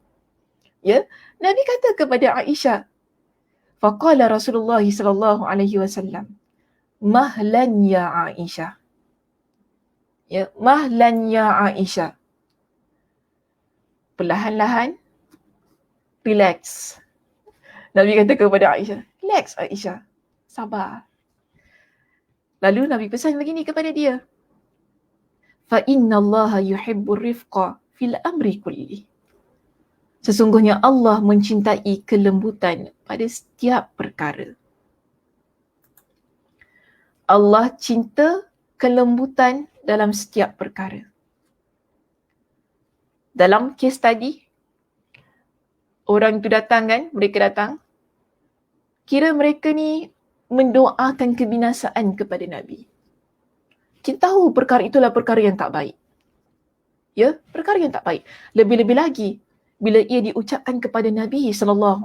Ya, Nabi kata kepada Aisyah, faqala Rasulullah SAW, mahlan ya Aisyah. Ya, mahlan ya Aisyah. Perlahan-lahan, relax. Nabi kata kepada Aisyah, relax Aisyah, sabar. Lalu Nabi pesan begini kepada dia. Fa innallaha yuhibbur rifqa fil amri kulli. Sesungguhnya Allah mencintai kelembutan pada setiap perkara. Allah cinta kelembutan dalam setiap perkara. Dalam kes tadi, orang tu datang kan, mereka datang. Kira mereka ni mendoakan kebinasaan kepada Nabi. Kita tahu perkara itulah perkara yang tak baik. Ya, perkara yang tak baik. Lebih-lebih lagi bila ia diucapkan kepada Nabi SAW.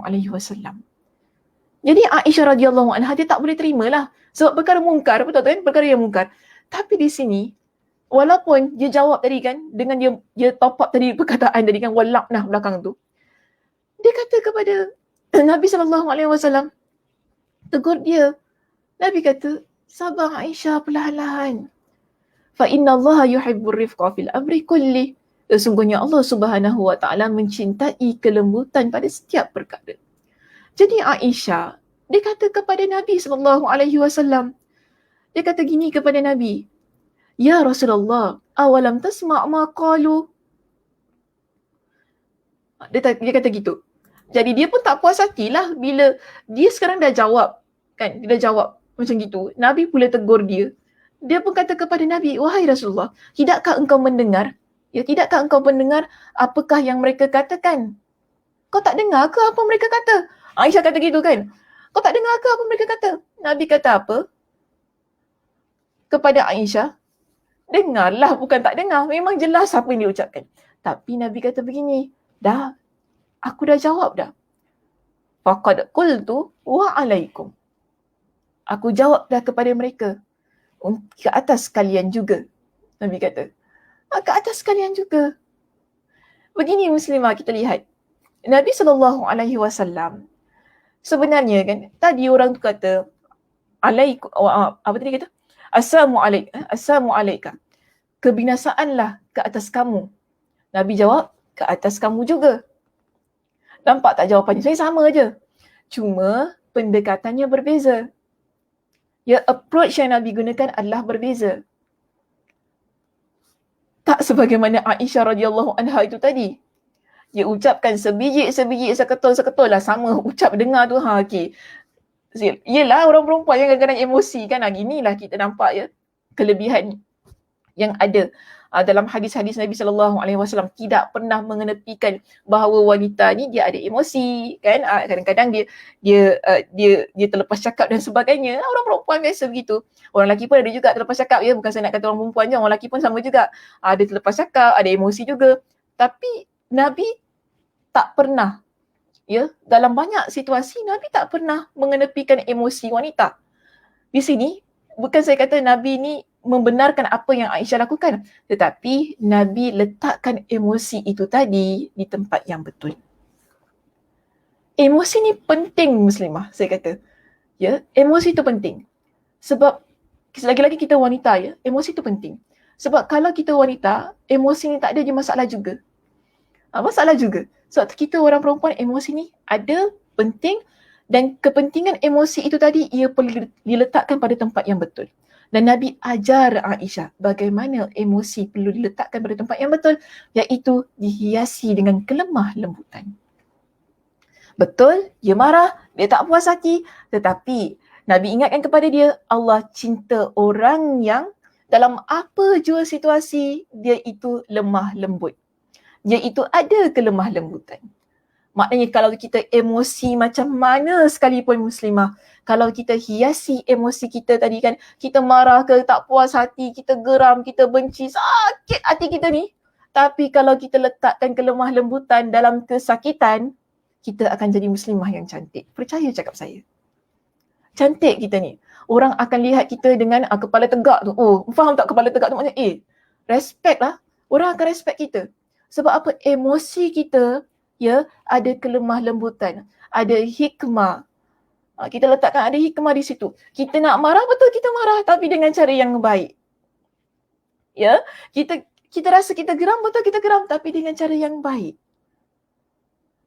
Jadi Aisyah radhiyallahu anha dia tak boleh terimalah. Sebab perkara mungkar, betul kan? Perkara yang mungkar. Tapi di sini, walaupun dia jawab tadi kan, dengan dia top up tadi perkataan tadi kan, walaknah belakang tu. Dia kata kepada Nabi SAW, tegur dia. Nabi kata, sabar Aisyah, perlahan-lahan. Fa inna Allah yuhibbur rifqa fil amri kulli. Sesungguhnya Allah Subhanahu wa taala mencintai kelembutan pada setiap perkara. Jadi Aisyah, dia kata kepada Nabi SAW, dia kata gini kepada Nabi, Ya Rasulullah, awalam tasma' ma qalu. Dia kata gitu. Jadi dia pun tak puas hatilah bila dia sekarang dah jawab. Kan, dia dah jawab macam gitu. Nabi pula tegur dia. Dia pun kata kepada Nabi, wahai Rasulullah, tidakkah engkau mendengar? Ya, tidakkah engkau mendengar apakah yang mereka katakan? Kau tak dengar ke apa mereka kata? Aisyah kata gitu kan. Kau tak dengar ke apa mereka kata? Nabi kata apa? Kepada Aisyah, dengarlah, bukan tak dengar. Memang jelas apa yang dia ucapkan. Tapi Nabi kata begini, dah, aku dah jawab dah. Faqad qultu wa alaikum. Aku jawab dah kepada mereka. Ke atas kalian juga. Nabi kata. Ke atas kalian juga. Begini muslimah kita lihat. Nabi SAW sebenarnya kan, tadi orang tu kata, alaikum, apa tadi kata? Assalamualaikum. Kebinasaanlah ke atas kamu. Nabi jawab, ke atas kamu juga. Nampak tak jawapannya? Sebenarnya sama je. Cuma pendekatannya berbeza. Ya, approach yang Nabi gunakan adalah berbeza. Tak sebagaimana Aisyah radhiyallahu anha itu tadi. Dia ucapkan sebiji, seketul lah. Sama ucap dengar tu. Okay. Yelah orang perempuan yang kadang-kadang emosi kan. Ginilah kita nampak ya kelebihan yang ada dalam hadis-hadis Nabi SAW tidak pernah mengenepikan bahawa wanita ni dia ada emosi kan. Kadang-kadang dia terlepas cakap dan sebagainya. Orang perempuan biasa begitu. Orang lelaki pun ada juga terlepas cakap ya. Bukan saya nak kata orang perempuan je, orang lelaki pun sama juga. Ada terlepas cakap, ada emosi juga. Tapi Nabi tak pernah, ya, dalam banyak situasi Nabi tak pernah mengenepikan emosi wanita. Di sini bukan saya kata Nabi ni membenarkan apa yang Aisyah lakukan, tetapi Nabi letakkan emosi itu tadi di tempat yang betul. Emosi ni penting muslimah, saya kata. Ya, emosi itu penting. Sebab lagi-lagi kita wanita ya, emosi itu penting. Sebab kalau kita wanita, emosi ni tak ada, dia masalah juga. Masalah juga. Sebab kita orang perempuan, emosi ni ada, penting, dan kepentingan emosi itu tadi ia perlu diletakkan pada tempat yang betul. Dan Nabi ajar Aisyah bagaimana emosi perlu diletakkan pada tempat yang betul, iaitu dihiasi dengan kelemah lembutan. Betul, dia marah, dia tak puas hati, tetapi Nabi ingatkan kepada dia, Allah cinta orang yang dalam apa jua situasi, dia itu lemah lembut. Dia itu ada kelemah lembutan. Maknanya kalau kita emosi macam mana sekalipun muslimah, kalau kita hiasi emosi kita tadi kan, kita marah ke, tak puas hati, kita geram, kita benci, sakit hati kita ni. Tapi kalau kita letakkan kelemah lembutan dalam kesakitan, kita akan jadi muslimah yang cantik. Percaya cakap saya. Cantik kita ni. Orang akan lihat kita dengan kepala tegak tu. Oh, faham tak kepala tegak tu maksudnya? Respect lah. Orang akan respect kita. Sebab apa? Emosi kita ya ada kelemah lembutan, ada hikmah. Kita letakkan ada hikmah di situ. Kita nak marah, betul kita marah, tapi dengan cara yang baik. Ya, kita rasa kita geram, betul kita geram, tapi dengan cara yang baik.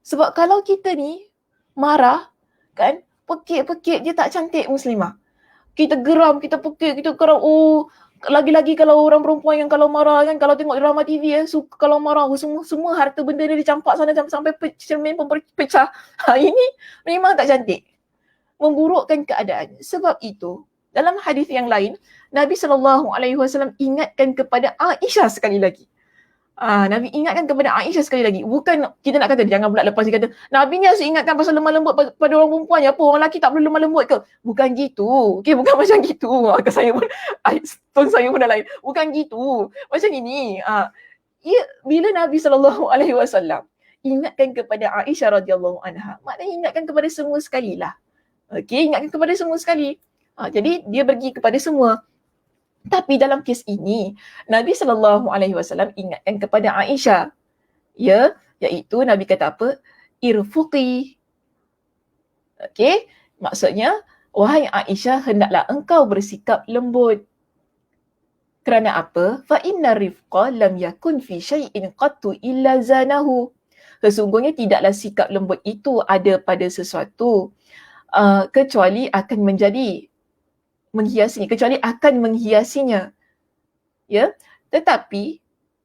Sebab kalau kita ni marah, kan, pekik-pekik dia tak cantik muslimah. kita geram, kita pekik, kita geram. Oh, lagi-lagi kalau orang perempuan yang kalau marah kan, kalau tengok drama TV suka kalau marah semua harta benda dia dicampak sana sampai cermin pun pecah. Ini memang tak cantik. Memburukkan keadaan. Sebab itu, dalam hadis yang lain, Nabi SAW ingatkan kepada Aisyah sekali lagi. Nabi ingatkan kepada Aisyah sekali lagi. Bukan kita nak kata, jangan pula lepas dia kata, Nabi ni harus ingatkan pasal lemah lembut pada orang perempuan. Apa, orang lelaki tak perlu lemah lembut ke? Bukan gitu. Okay, bukan macam gitu. Saya pun, tone saya pun dah lain. Bukan gitu. Macam ini. Bila Nabi SAW ingatkan kepada Aisyah radhiyallahu anha, maknanya ingatkan kepada semua sekali lah. Okay, ingatkan kepada semua sekali. Jadi dia pergi kepada semua. Tapi dalam kes ini, Nabi SAW ingatkan kepada Aisyah. Ya, iaitu Nabi kata apa? Irfuqi. Okay, maksudnya, wahai Aisyah, hendaklah engkau bersikap lembut. Kerana apa? Fa inna rifqa lam yakun fi syai'in qattu illa zanahu. Sesungguhnya tidaklah sikap lembut itu ada pada sesuatu kecuali akan menjadi menghiasinya, kecuali akan menghiasinya. Ya, tetapi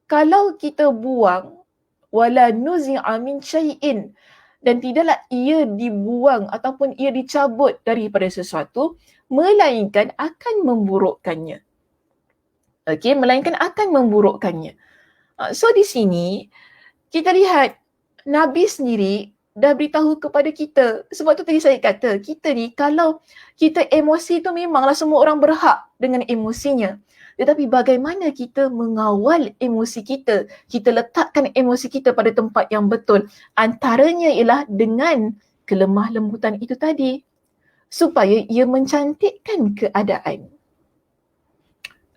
kalau kita buang wala nuzi'a min syai'in, dan tidaklah ia dibuang ataupun ia dicabut daripada sesuatu, melainkan akan memburukkannya. Okey, melainkan akan memburukkannya. So di sini kita lihat Nabi sendiri dah beritahu kepada kita. Sebab tu tadi saya kata, kita ni kalau kita emosi tu memanglah semua orang berhak dengan emosinya. Tetapi bagaimana kita mengawal emosi kita? Kita letakkan emosi kita pada tempat yang betul. Antaranya ialah dengan kelemah lembutan itu tadi. Supaya ia mencantikkan keadaan.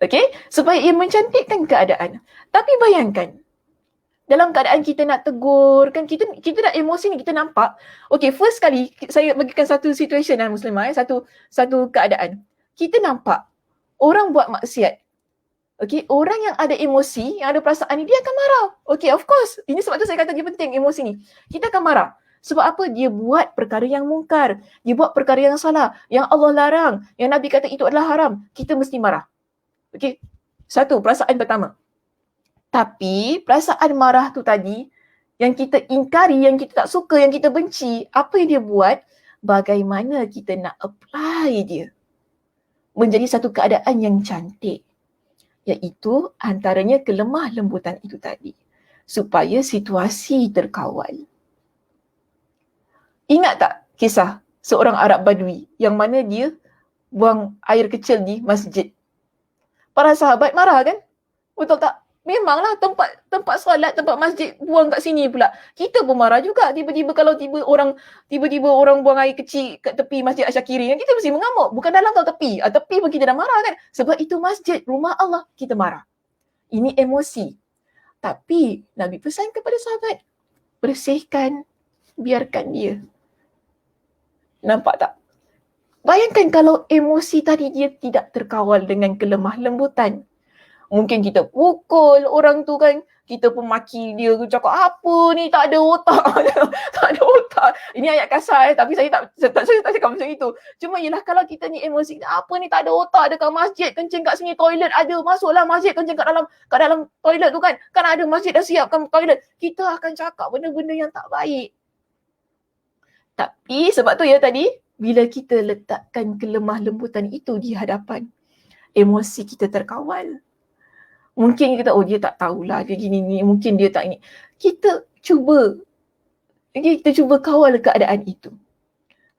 Okey? Supaya ia mencantikkan keadaan. Tapi bayangkan, dalam keadaan kita nak tegur, kan kita dah emosi ni, kita nampak. Okay, first kali saya bagikan satu situation Muslimah, satu keadaan. Kita nampak orang buat maksiat. Okay, orang yang ada emosi, yang ada perasaan ni, dia akan marah. Okay, of course. Ini sebab tu saya kata dia penting emosi ni. Kita akan marah. Sebab apa? Dia buat perkara yang mungkar. Dia buat perkara yang salah. Yang Allah larang. Yang Nabi kata itu adalah haram. Kita mesti marah. Okay, satu, perasaan pertama. Tapi perasaan marah tu tadi, yang kita ingkari, yang kita tak suka, yang kita benci, apa yang dia buat, bagaimana kita nak apply dia menjadi satu keadaan yang cantik. Iaitu antaranya kelemah lembutan itu tadi. Supaya situasi terkawal. Ingat tak kisah seorang Arab Badui yang mana dia buang air kecil di masjid? Para sahabat marah kan? Betul tak? Memanglah tempat solat, tempat masjid buang kat sini pula. Kita pun marah juga tiba-tiba kalau tiba-tiba orang buang air kecil kat tepi Masjid Asyakiri, kita mesti mengamuk. Bukan dalam tau tepi. Tepi pun kita dah marah kan. Sebab itu masjid, rumah Allah, kita marah. Ini emosi. Tapi Nabi pesan kepada sahabat, bersihkan, biarkan dia. Nampak tak? Bayangkan kalau emosi tadi dia tidak terkawal dengan kelemah lembutan. Mungkin kita pukul orang tu kan. Kita pun maki dia, cakap apa ni, tak ada otak. Tak ada otak. Ini ayat kasar tapi saya tak cakap macam itu. Cuma ialah kalau kita ni emosi, apa ni tak ada otak, dekat masjid, kencing kat sini, toilet ada, masuklah masjid, kencing kat dalam toilet tu kan. Kan ada masjid dah siapkan toilet. Kita akan cakap benda-benda yang tak baik. Tapi sebab tu ya tadi, bila kita letakkan kelemah lembutan itu di hadapan, emosi kita terkawal. Mungkin kita, dia tak tahulah, dia gini ni, mungkin dia tak ini. Kita cuba kawal keadaan itu.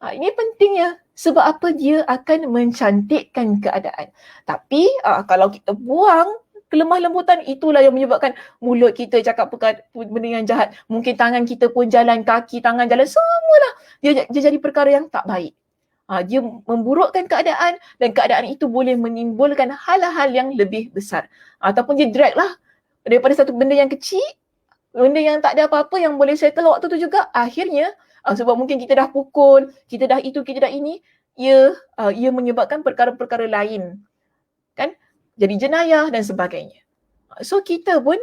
Ini pentingnya. Sebab apa? Dia akan mencantikkan keadaan. Tapi kalau kita buang kelemah lembutan, itulah yang menyebabkan mulut kita cakap benda yang jahat. Mungkin tangan kita pun jalan, kaki, tangan jalan, semualah. Dia jadi perkara yang tak baik. Dia memburukkan keadaan dan keadaan itu boleh menimbulkan hal-hal yang lebih besar. Ataupun dia drag lah daripada satu benda yang kecil, benda yang tak ada apa-apa yang boleh settle waktu tu juga. Akhirnya, sebab mungkin kita dah pukul, kita dah itu, kita dah ini, ia menyebabkan perkara-perkara lain. Kan? Jadi jenayah dan sebagainya. So kita pun,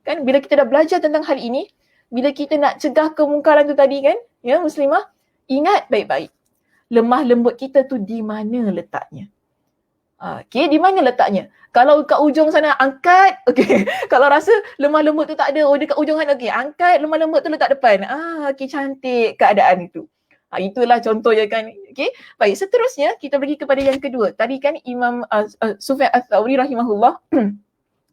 kan, bila kita dah belajar tentang hal ini, bila kita nak cegah kemungkaran tu tadi kan, ya Muslimah, ingat baik-baik. Lemah lembut kita tu di mana letaknya. Okay, di mana letaknya? Kalau kat ujung sana angkat, okay. Kalau rasa lemah lembut tu tak ada, dekat ujung sana, okay, angkat lemah lembut tu letak depan. Okay, cantik keadaan itu. Itulah contohnya kan. Okay, baik. Seterusnya kita pergi kepada yang kedua. Tadi kan Imam Sufyan Ats-Tsauri rahimahullah,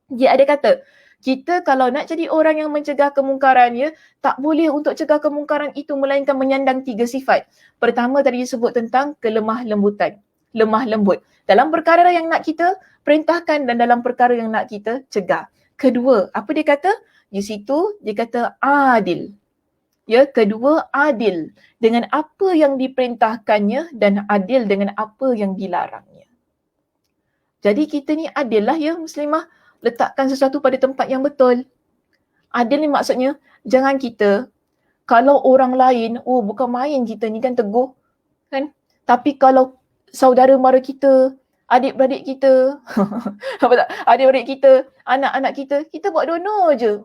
dia ada kata, kita kalau nak jadi orang yang mencegah kemungkaran, ya, tak boleh untuk cegah kemungkaran itu melainkan menyandang 3 sifat. Pertama tadi disebut tentang kelemah lembutan, lemah lembut dalam perkara yang nak kita perintahkan dan dalam perkara yang nak kita cegah. Kedua, apa dia kata? Di situ dia kata adil. Ya, kedua adil dengan apa yang diperintahkannya dan adil dengan apa yang dilarangnya. Jadi kita ni adil lah, ya muslimah, letakkan sesuatu pada tempat yang betul. Adil ni maksudnya jangan kita, kalau orang lain, bukan main kita ni kan teguh, kan? Tapi kalau saudara mara kita, adik-beradik kita, apa tak? Adik-beradik kita, anak-anak kita buat dono je.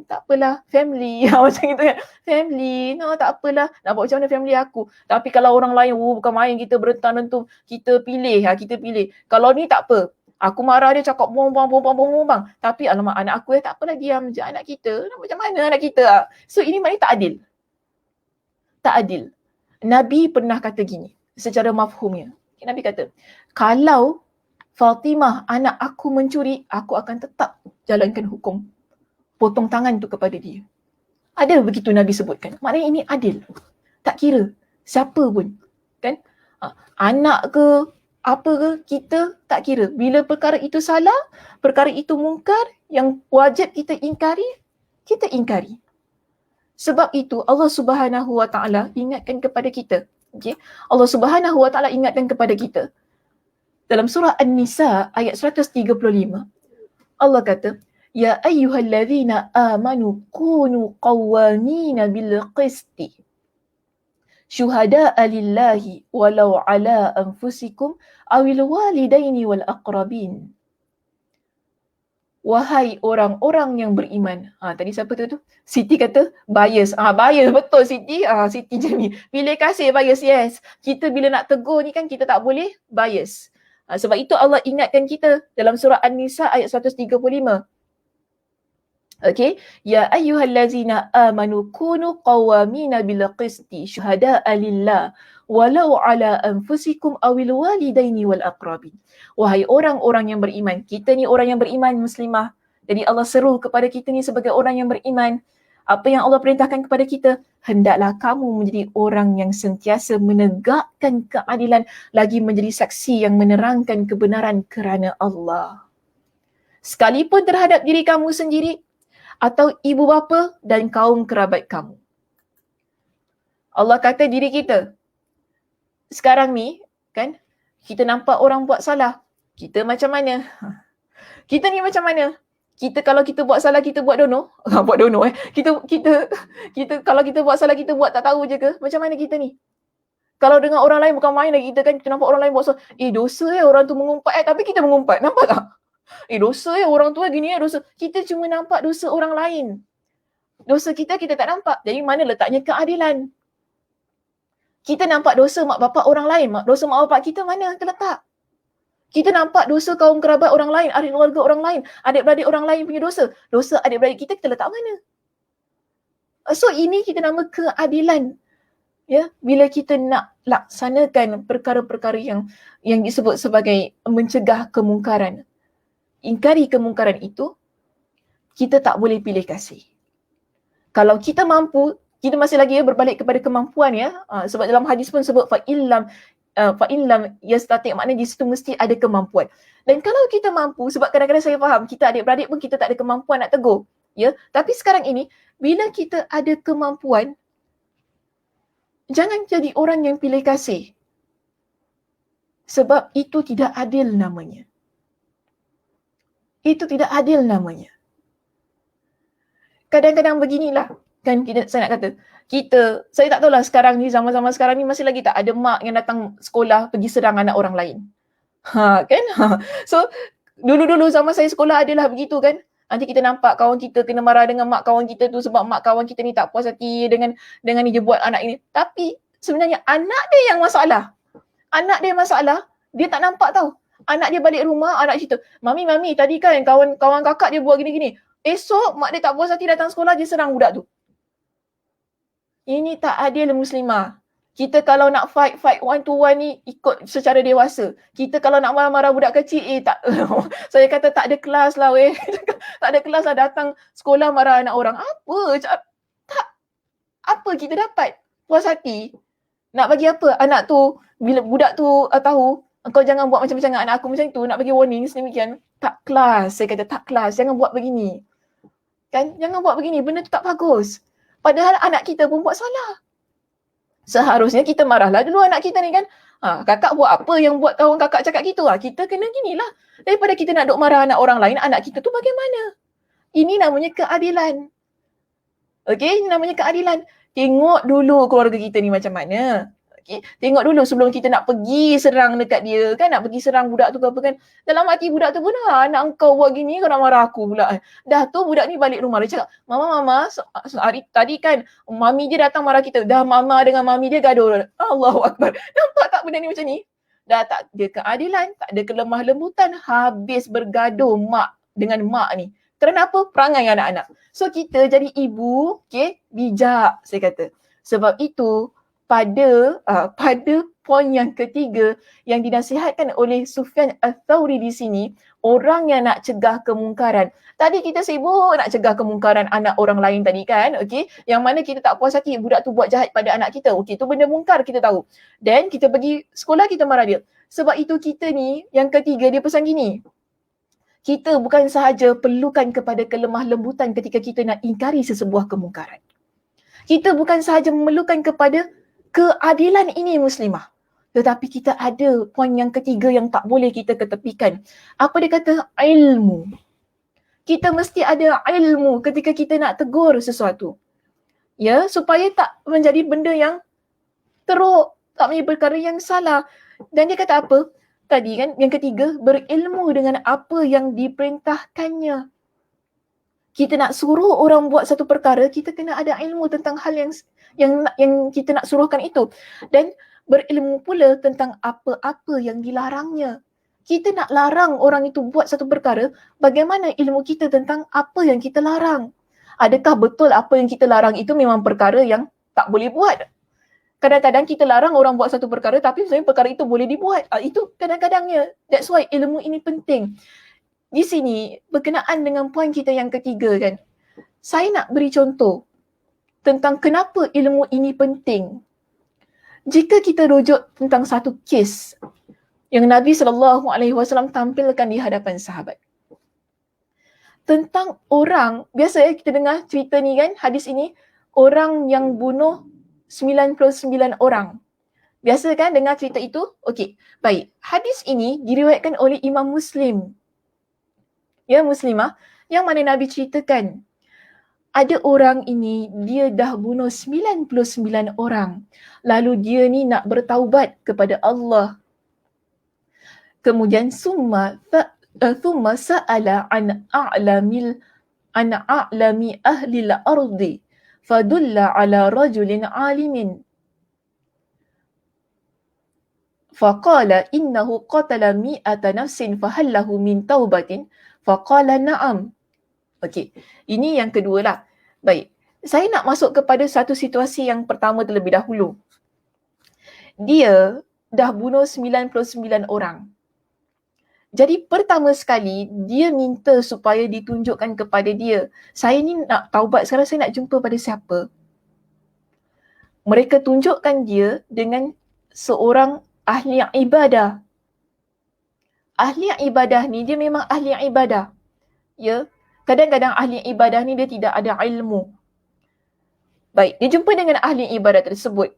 Tak apalah, family. Macam itu kan. Family, tak apalah. Nak buat macam mana family aku. Tapi kalau orang lain, bukan main kita berentan tentu, kita pilih. Kalau ni tak apa. Aku marah dia cakap bombang. Tapi alamak anak aku tak apalah, diam je anak kita. Nak macam mana anak kita? So ini maknanya tak adil. Tak adil. Nabi pernah kata gini, secara mafhumnya. Nabi kata, kalau Fatimah anak aku mencuri, aku akan tetap jalankan hukum potong tangan tu kepada dia. Ada begitu Nabi sebutkan. Maknanya ini adil. Tak kira siapa pun. Kan? Anak ke, apa ke, kita tak kira. Bila perkara itu salah, perkara itu mungkar, yang wajib kita ingkari, kita ingkari. Sebab itu Allah Subhanahu Wa Taala ingatkan kepada kita. Okay? Allah Subhanahu Wa Taala ingatkan kepada kita. Dalam surah An-Nisa ayat 135, Allah kata, Ya ayyuhallazina amanu kunu qawwamina bil qisti syuhada'a lillahi walau ala anfusikum awil walidaini wal aqrabin. Wahai orang-orang yang beriman. Tadi siapa tu? Siti kata bias. Bias, betul Siti. Siti Jamie. Pilih kasih bias, yes. Kita bila nak tegur ni kan kita tak boleh bias. Sebab itu Allah ingatkan kita dalam surah An-Nisa ayat 135. Okay. Ya ayyuhallazina amanu kunu qawwamina bil qisti syuhada'a lillah walau ala anfusikum awil walidaini wal aqrabin. Wahai orang-orang yang beriman. Kita ni orang yang beriman, muslimah. Jadi Allah seru kepada kita ni sebagai orang yang beriman. Apa yang Allah perintahkan kepada kita, hendaklah kamu menjadi orang yang sentiasa menegakkan keadilan, lagi menjadi saksi yang menerangkan kebenaran kerana Allah. Sekalipun terhadap diri kamu sendiri atau ibu bapa dan kaum kerabat kamu. Allah kata diri kita. Sekarang ni, kan, kita nampak orang buat salah. Kita macam mana? Kita ni macam mana? Kita kalau kita buat salah, kita buat dono. Buat dono Kita kalau kita buat salah, kita buat tak tahu je ke? Macam mana kita ni? Kalau dengan orang lain bukan main lagi kita kan, kita nampak orang lain buat salah. Dosa orang tu mengumpat tapi kita mengumpat. Nampak tak? Dosa orang tu gini dosa. Kita cuma nampak dosa orang lain. Dosa kita tak nampak. Jadi mana letaknya keadilan? Kita nampak dosa mak bapak orang lain. Dosa mak bapak kita mana terletak? Kita nampak dosa kaum kerabat orang lain, ahli keluarga orang lain, adik-beradik orang lain punya dosa. Dosa adik-beradik kita letak mana? So ini kita nama keadilan. Ya, bila kita nak laksanakan perkara-perkara yang disebut sebagai mencegah kemungkaran, ingkari kemungkaran itu, kita tak boleh pilih kasih. Kalau kita mampu, kita masih lagi berbalik kepada kemampuan, ya. Sebab dalam hadis pun sebut fa'illam yastati', maknanya di situ mesti ada kemampuan. Dan kalau kita mampu, sebab kadang-kadang saya faham kita adik-beradik pun kita tak ada kemampuan nak tegur, ya. Tapi sekarang ini bila kita ada kemampuan, jangan jadi orang yang pilih kasih. Sebab itu tidak adil namanya. Itu tidak adil namanya. Kadang-kadang beginilah kan, saya nak kata, saya tak tahulah sekarang ni, zaman-zaman sekarang ni masih lagi tak ada mak yang datang sekolah pergi serang anak orang lain. Kan? So, dulu-dulu zaman saya sekolah adalah begitu kan. Nanti kita nampak kawan kita kena marah dengan mak kawan kita tu sebab mak kawan kita ni tak puas hati dengan ni dia buat anak ini. Tapi sebenarnya anak dia yang masalah. Anak dia masalah, dia tak nampak tahu. Anak dia balik rumah, anak cerita, Mami, tadi kan kawan kakak dia buat gini-gini. Esok mak dia tak puas hati datang sekolah, dia serang budak tu. Ini tak adil muslimah. Kita kalau nak fight one to one ni ikut secara dewasa. Kita kalau nak marah-marah budak kecil, tak. Saya kata tak ada kelas lah weh. Tak ada kelas lah datang sekolah marah anak orang. Apa? Tak. Apa kita dapat? Puas hati. Nak bagi apa? Anak tu, bila budak tu tahu, kau jangan buat macam-macam dengan anak aku macam tu, nak bagi warning sedemikian. Tak kelas. Saya kata tak kelas. Jangan buat begini. Kan? Jangan buat begini. Benda tu tak bagus. Padahal anak kita pun buat salah. Seharusnya kita marahlah dulu anak kita ni kan. Kakak buat apa yang buat kawan kakak cakap gitu? Kita kena ginilah. Daripada kita nak duk marah anak orang lain, anak kita tu bagaimana? Ini namanya keadilan. Okey, ini namanya keadilan. Tengok dulu keluarga kita ni macam mana. Okay. Tengok dulu sebelum kita nak pergi serang dekat dia kan, nak pergi serang budak tu ke apa kan. Dalam hati budak tu pun, anak kau buat gini kau nak marah aku pula. Dah tu budak ni balik rumah, dia cakap, Mama, hari tadi kan mami dia datang marah kita. Dah mama dengan mami dia gaduh. Allahu Akbar. Nampak tak benda ni macam ni? Dah tak ada keadilan, tak ada kelemah lembutan, habis bergaduh mak dengan mak ni. Kerana apa? Perangai anak-anak. So kita jadi ibu, okay, bijak saya kata. Sebab itu pada poin yang ketiga yang dinasihatkan oleh Sufyan Ats-Tsauri di sini, orang yang nak cegah kemungkaran. Tadi kita sibuk nak cegah kemungkaran anak orang lain tadi kan, okey, yang mana kita tak puas hati budak tu buat jahat pada anak kita. Okey, tu benda mungkar kita tahu. Dan kita pergi sekolah kita marah dia. Sebab itu kita ni yang ketiga dia pesan gini. Kita bukan sahaja perlukan kepada kelemah lembutan ketika kita nak ingkari sesebuah kemungkaran. Kita bukan sahaja memerlukan kepada keadilan ini muslimah. Tetapi kita ada poin yang ketiga yang tak boleh kita ketepikan. Apa dia kata? Ilmu. Kita mesti ada ilmu ketika kita nak tegur sesuatu. Ya, supaya tak menjadi benda yang teruk, tak menjadi perkara yang salah. Dan dia kata apa? Tadi kan, yang ketiga, berilmu dengan apa yang diperintahkannya. Kita nak suruh orang buat satu perkara, kita kena ada ilmu tentang hal yang kita nak suruhkan itu. Dan berilmu pula tentang apa-apa yang dilarangnya. Kita nak larang orang itu buat satu perkara, bagaimana ilmu kita tentang apa yang kita larang? Adakah betul apa yang kita larang itu memang perkara yang tak boleh buat? Kadang-kadang kita larang orang buat satu perkara tapi sebenarnya perkara itu boleh dibuat. Itu kadang-kadangnya. That's why ilmu ini penting. Di sini berkenaan dengan poin kita yang ketiga kan. Saya nak beri contoh tentang kenapa ilmu ini penting. Jika kita rujuk tentang satu kes yang Nabi SAW tampilkan di hadapan sahabat. Tentang orang, biasa kita dengar cerita ni kan, hadis ini, orang yang bunuh 99 orang. Biasa kan dengar cerita itu? Okey, baik. Hadis ini diriwayatkan oleh Imam Muslim. Ya muslimah, yang mana Nabi ceritakan ada orang ini dia dah bunuh 99 orang. Lalu dia ni nak bertaubat kepada Allah. Kemudian summa sa'ala an a'lami ahli al-ardi fadulla ala rajulin alimin. Faqala innahu qatala mi'ata nafsin fahallahu min taubatin. Faqala na'am. Okey, ini yang kedua lah. Baik, saya nak masuk kepada satu situasi yang pertama terlebih dahulu. Dia dah bunuh 99 orang. Jadi pertama sekali, dia minta supaya ditunjukkan kepada dia. Saya ni nak taubat sekarang, saya nak jumpa pada siapa? Mereka tunjukkan dia dengan seorang ahli ibadah. Ahli ibadah ni dia memang ahli ibadah. Ya, kadang-kadang ahli ibadah ni dia tidak ada ilmu. Baik, dia jumpa dengan ahli ibadah tersebut.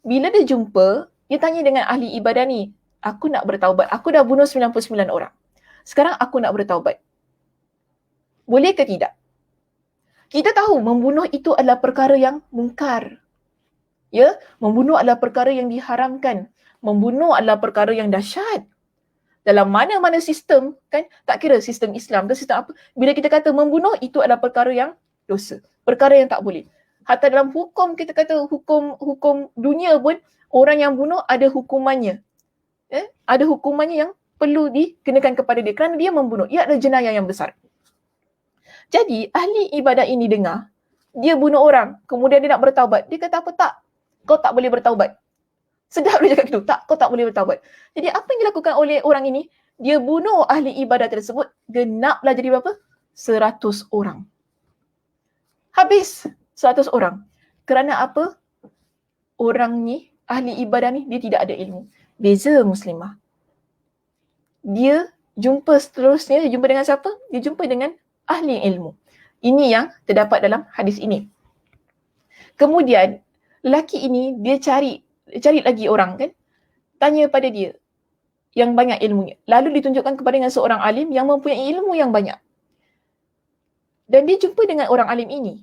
Bila dia jumpa, dia tanya dengan ahli ibadah ni, aku nak bertaubat. Aku dah bunuh 99 orang. Sekarang aku nak bertaubat. Boleh ke tidak? Kita tahu membunuh itu adalah perkara yang mungkar. Ya, membunuh adalah perkara yang diharamkan. Membunuh adalah perkara yang dahsyat. Dalam mana-mana sistem, kan, tak kira sistem Islam ke sistem apa, bila kita kata membunuh, itu adalah perkara yang dosa. Perkara yang tak boleh. Hatta dalam hukum, kita kata hukum dunia pun, orang yang bunuh ada hukumannya. Ada hukumannya yang perlu dikenakan kepada dia kerana dia membunuh. Ia adalah jenayah yang besar. Jadi ahli ibadah ini dengar, dia bunuh orang, kemudian dia nak bertaubat. Dia kata apa? Tak, kau tak boleh bertaubat. Sedap dia cakap gitu. Tak, kau tak boleh bertaubat. Jadi apa yang dilakukan oleh orang ini? Dia bunuh ahli ibadah tersebut, genaplah jadi berapa? 100 orang. Habis 100 orang. Kerana apa? Orang ni, ahli ibadah ni, dia tidak ada ilmu. Beza muslimah. Dia jumpa seterusnya, dia jumpa dengan siapa? Dia jumpa dengan ahli ilmu. Ini yang terdapat dalam hadis ini. Kemudian, lelaki ini dia cari lagi orang kan. Tanya pada dia yang banyak ilmunya. Lalu ditunjukkan kepada dengan seorang alim yang mempunyai ilmu yang banyak. Dan dia jumpa dengan orang alim ini.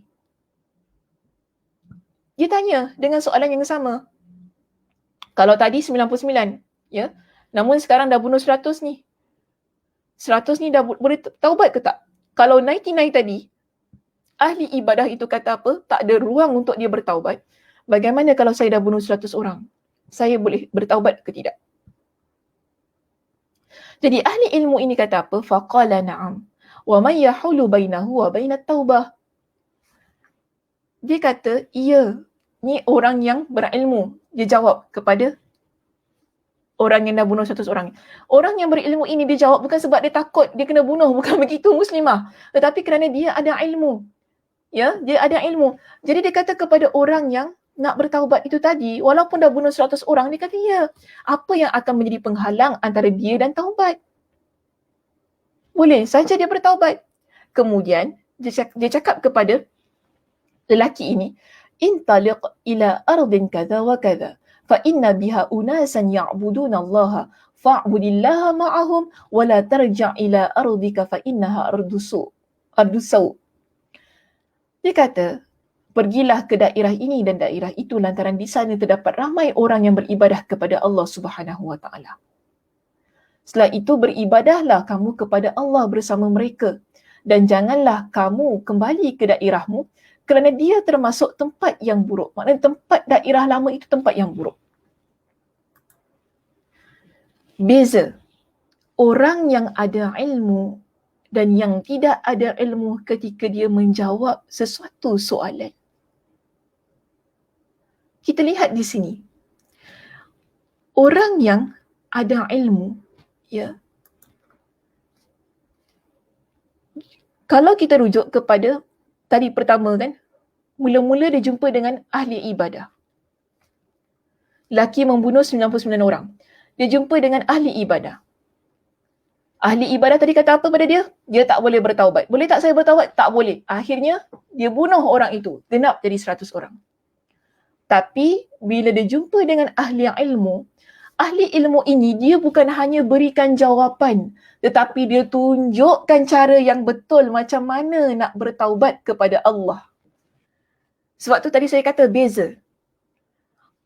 Dia tanya dengan soalan yang sama. Kalau tadi 99, ya. Namun sekarang dah bunuh 100 ni. 100 ni dah boleh taubat ke tak? Kalau 99 tadi, ahli ibadah itu kata apa? Tak ada ruang untuk dia bertaubat. Bagaimana kalau saya dah bunuh 100 orang? Saya boleh bertaubat ke tidak? Jadi ahli ilmu ini kata apa? Faqala na'am. Wa man yahulu bainahu wa bainat taubah. Dia kata, iya. Ni orang yang berilmu. Dia jawab kepada orang yang dah bunuh 100 orang. Orang yang berilmu ini dia jawab bukan sebab dia takut dia kena bunuh. Bukan begitu muslimah. Tetapi kerana dia ada ilmu. Ya, dia ada ilmu. Jadi dia kata kepada orang yang nak bertaubat itu tadi, walaupun dah bunuh 100 orang, dia kata, ya, apa yang akan menjadi penghalang antara dia dan taubat? Boleh saja dia bertaubat. Kemudian, dia cakap kepada lelaki ini, intaliq ila ardin kadha wa kadha, fa inna biha unasan ya'buduna Allah, fa'budillaha ma'ahum, wa la tarja' ila ardika fa innaha ardusu. Dia kata, pergilah ke daerah ini dan daerah itu lantaran di sana terdapat ramai orang yang beribadah kepada Allah Subhanahu wa taala. Setelah itu beribadahlah kamu kepada Allah bersama mereka dan janganlah kamu kembali ke daerahmu kerana dia termasuk tempat yang buruk. Maknanya tempat daerah lama itu tempat yang buruk. Beza orang yang ada ilmu dan yang tidak ada ilmu ketika dia menjawab sesuatu soalan. Kita lihat di sini. Orang yang ada ilmu, ya. Kalau kita rujuk kepada tadi pertama kan, mula-mula dia jumpa dengan ahli ibadah. Laki membunuh 99 orang. Dia jumpa dengan ahli ibadah. Ahli ibadah tadi kata apa pada dia? Dia tak boleh bertaubat. Boleh tak saya bertaubat? Tak boleh. Akhirnya, dia bunuh orang itu. Genap jadi 100 orang. Tapi, bila dia jumpa dengan ahli ilmu ini, dia bukan hanya berikan jawapan, tetapi dia tunjukkan cara yang betul macam mana nak bertaubat kepada Allah. Sebab tu tadi saya kata beza.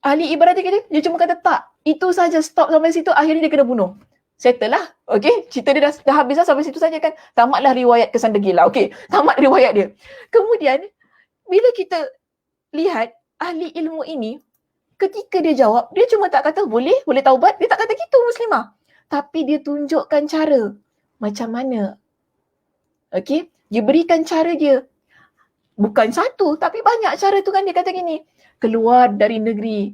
Ahli ibadah dia cuma kata tak. Itu saja, stop sampai situ, akhirnya dia kena bunuh. Settle lah. Okay, cerita dia dah habis lah sampai situ saja kan. Tamatlah riwayat kesan degil lah. Okay, tamat riwayat dia. Kemudian, bila kita lihat ahli ilmu ini, ketika dia jawab, dia cuma tak kata boleh taubat. Dia tak kata gitu muslimah. Tapi dia tunjukkan cara. Macam mana. Okay, dia berikan cara dia. Bukan satu, tapi banyak cara tu kan. Dia kata gini, keluar dari negeri.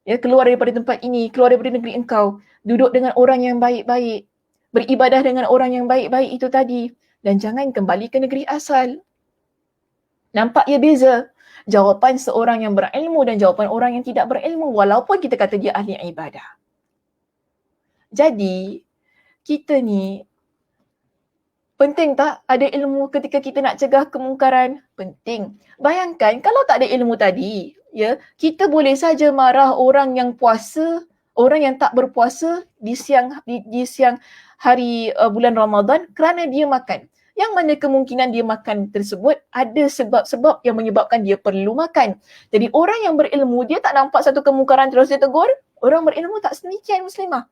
Ya, keluar daripada tempat ini, keluar daripada negeri engkau. Duduk dengan orang yang baik-baik. Beribadah dengan orang yang baik-baik itu tadi. Dan jangan kembali ke negeri asal. Nampak ya beza? Jawapan seorang yang berilmu dan jawapan orang yang tidak berilmu. Walaupun kita kata dia ahli ibadah. Jadi, kita ni penting tak ada ilmu ketika kita nak cegah kemungkaran? Penting. Bayangkan kalau tak ada ilmu tadi, ya, kita boleh saja marah orang yang puasa, orang yang tak berpuasa di siang hari bulan Ramadan kerana dia makan. Yang mana kemungkinan dia makan tersebut ada sebab-sebab yang menyebabkan dia perlu makan. Jadi orang yang berilmu, dia tak nampak satu kemungkaran terus dia tegur. Orang berilmu tak sedemikian muslimah.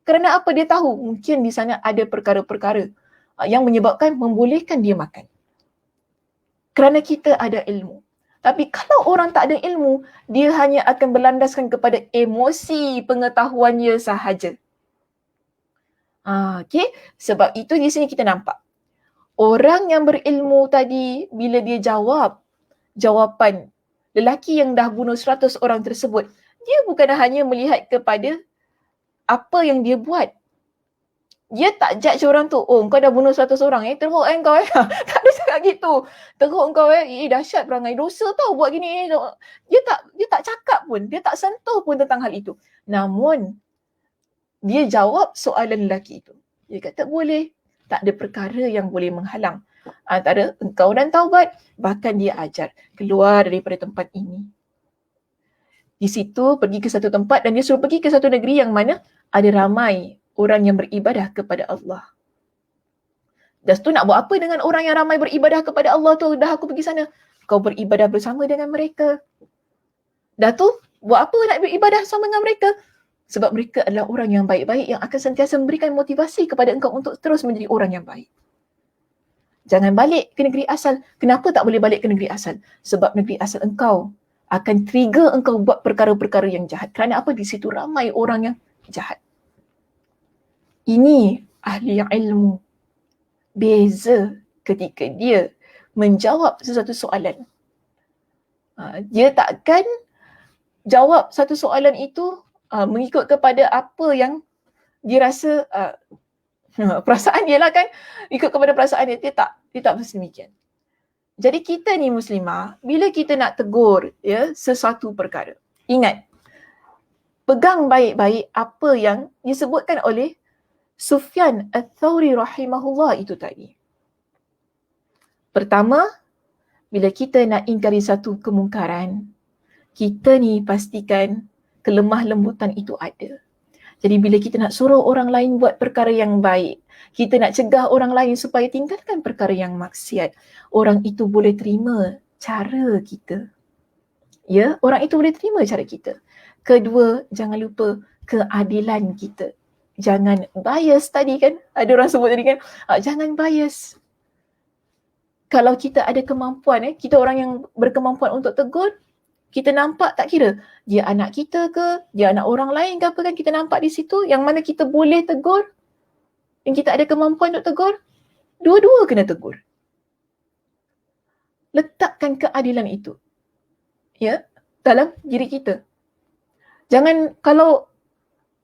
Kerana apa? Dia tahu mungkin di sana ada perkara-perkara yang menyebabkan membolehkan dia makan. Kerana kita ada ilmu. Tapi kalau orang tak ada ilmu, dia hanya akan berlandaskan kepada emosi pengetahuannya sahaja. Okay. Sebab itu di sini kita nampak orang yang berilmu tadi bila dia jawab jawapan lelaki yang dah bunuh 100 orang tersebut, dia bukan hanya melihat kepada apa yang dia buat. Dia tak judge orang tu, oh kau dah bunuh 100 orang teruk kau tak ada cakap gitu. Teruk kau dahsyat perangai, dosa tau buat gini. Dia tak cakap pun, dia tak sentuh pun tentang hal itu. Namun dia jawab soalan lelaki itu. Dia kata boleh, tak ada perkara yang boleh menghalang antara engkau dan taubat. Bahkan dia ajar keluar daripada tempat ini. Di situ pergi ke satu tempat dan dia suruh pergi ke satu negeri yang mana ada ramai orang yang beribadah kepada Allah. Dah tu nak buat apa dengan orang yang ramai beribadah kepada Allah tu? Dah aku pergi sana. Kau beribadah bersama dengan mereka. Dah tu buat apa nak beribadah sama dengan mereka? Sebab mereka adalah orang yang baik-baik yang akan sentiasa memberikan motivasi kepada engkau untuk terus menjadi orang yang baik. Jangan balik ke negeri asal. Kenapa tak boleh balik ke negeri asal? Sebab negeri asal engkau akan trigger engkau buat perkara-perkara yang jahat. Kerana apa? Di situ ramai orang yang jahat. Ini ahli ilmu. Beza ketika dia menjawab sesuatu soalan. Dia takkan jawab satu soalan itu mengikut kepada apa yang dia rasa perasaan dia lah kan, ikut kepada perasaan dia tak demikian. Jadi kita ni muslimah, bila kita nak tegur sesuatu perkara, ingat, pegang baik-baik apa yang disebutkan oleh Sufyan Ats-Tsauri rahimahullah itu tadi. Pertama, bila kita nak ingkari satu kemungkaran, kita ni pastikan kelemah lembutan itu ada. Jadi bila kita nak suruh orang lain buat perkara yang baik, kita nak cegah orang lain supaya tinggalkan perkara yang maksiat, orang itu boleh terima cara kita. Ya, orang itu boleh terima cara kita. Kedua, jangan lupa keadilan kita. Jangan bias tadi kan, ada orang sebut tadi kan, jangan bias. Kalau kita ada kemampuan, kita orang yang berkemampuan untuk tegur, kita nampak tak kira dia anak kita ke, dia anak orang lain ke apa kan, kita nampak di situ yang mana kita boleh tegur, yang kita ada kemampuan untuk tegur, dua-dua kena tegur. Letakkan keadilan itu dalam diri kita. Jangan kalau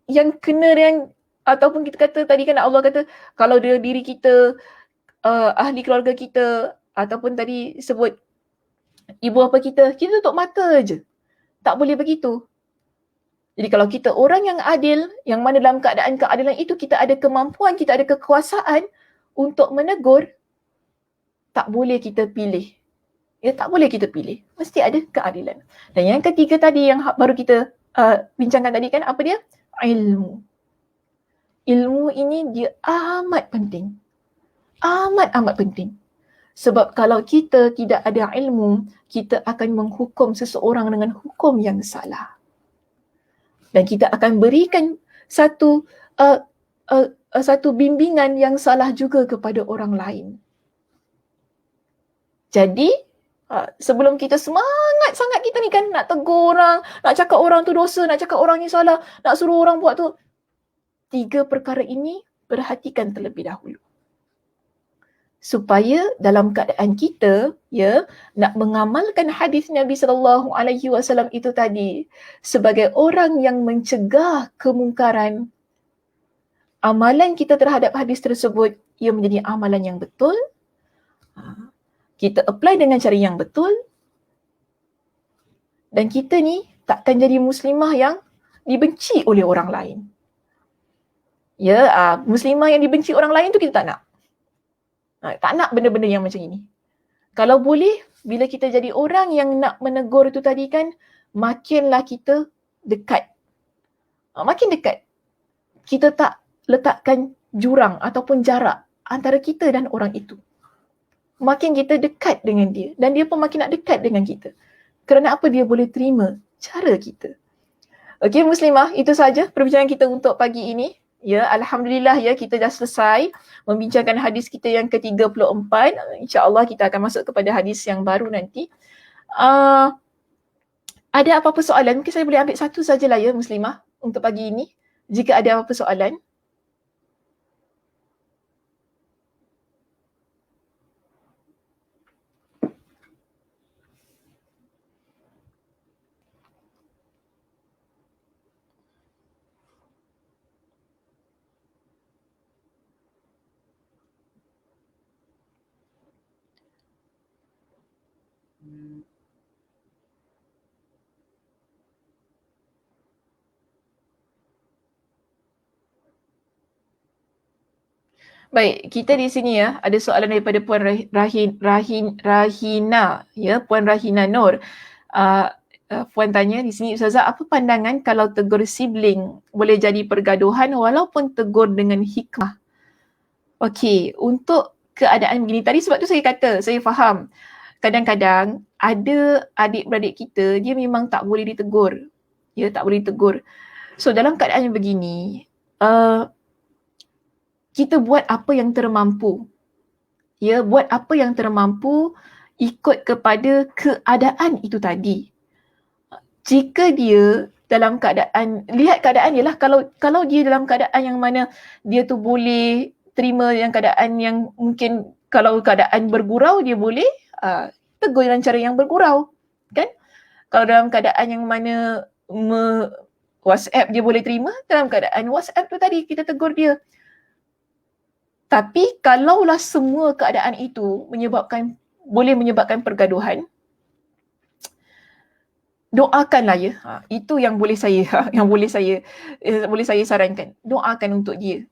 yang kena yang ataupun kita kata tadi kan Allah kata kalau dia diri kita, ahli keluarga kita ataupun tadi sebut ibu apa kita tutup mata je. Tak boleh begitu. Jadi kalau kita orang yang adil, yang mana dalam keadaan keadilan itu kita ada kemampuan, kita ada kekuasaan untuk menegur, tak boleh kita pilih. Tak boleh kita pilih. Mesti ada keadilan. Dan yang ketiga tadi yang baru kita bincangkan tadi kan, apa dia? Ilmu. Ilmu ini dia amat penting. Amat penting. Sebab kalau kita tidak ada ilmu, kita akan menghukum seseorang dengan hukum yang salah. Dan kita akan berikan satu bimbingan yang salah juga kepada orang lain. Jadi, sebelum kita semangat sangat kita ni kan nak tegur orang, nak cakap orang tu dosa, nak cakap orang ni salah, nak suruh orang buat tu. 3 perkara ini perhatikan terlebih dahulu. Supaya dalam keadaan kita nak mengamalkan hadis Nabi SAW itu tadi sebagai orang yang mencegah kemungkaran, amalan kita terhadap hadis tersebut ia menjadi amalan yang betul. Kita apply dengan cara yang betul dan kita ni takkan jadi muslimah yang dibenci oleh orang lain. Muslimah yang dibenci orang lain tu kita tak nak. Tak nak benda-benda yang macam ini. Kalau boleh, bila kita jadi orang yang nak menegur itu tadi kan, makinlah kita dekat. Makin dekat. Kita tak letakkan jurang ataupun jarak antara kita dan orang itu. Makin kita dekat dengan dia dan dia pun makin nak dekat dengan kita. Kerana apa? Dia boleh terima cara kita. Okey muslimah, itu saja perbincangan kita untuk pagi ini. Alhamdulillah kita dah selesai membincangkan hadis kita yang ke-34. InsyaAllah kita akan masuk kepada hadis yang baru nanti. Ada apa-apa soalan? Mungkin saya boleh ambil satu sajalah muslimah untuk pagi ini. Jika ada apa-apa soalan. Baik, kita di sini ya, ada soalan daripada Puan Rahina, ya, Puan Rahina Nur. Puan tanya di sini, Ustazah, apa pandangan kalau tegur sibling boleh jadi pergaduhan walaupun tegur dengan hikmah? Okey, untuk keadaan begini, tadi sebab tu saya kata, saya faham. Kadang-kadang ada adik-beradik kita, dia memang tak boleh ditegur. Ya, tak boleh ditegur. So, dalam keadaan yang begini, kita buat apa yang termampu. Ya, buat apa yang termampu ikut kepada keadaan itu tadi. Jika dia dalam keadaan, lihat keadaan dia lah, kalau dia dalam keadaan yang mana dia tu boleh terima yang keadaan yang mungkin kalau keadaan bergurau dia boleh tegur dengan cara yang bergurau, kan? Kalau dalam keadaan yang mana WhatsApp dia boleh terima, dalam keadaan WhatsApp tu tadi kita tegur dia. Tapi kalaulah semua keadaan itu boleh menyebabkan pergaduhan, doakanlah ya. Itu yang boleh saya sarankan. Doakan untuk dia.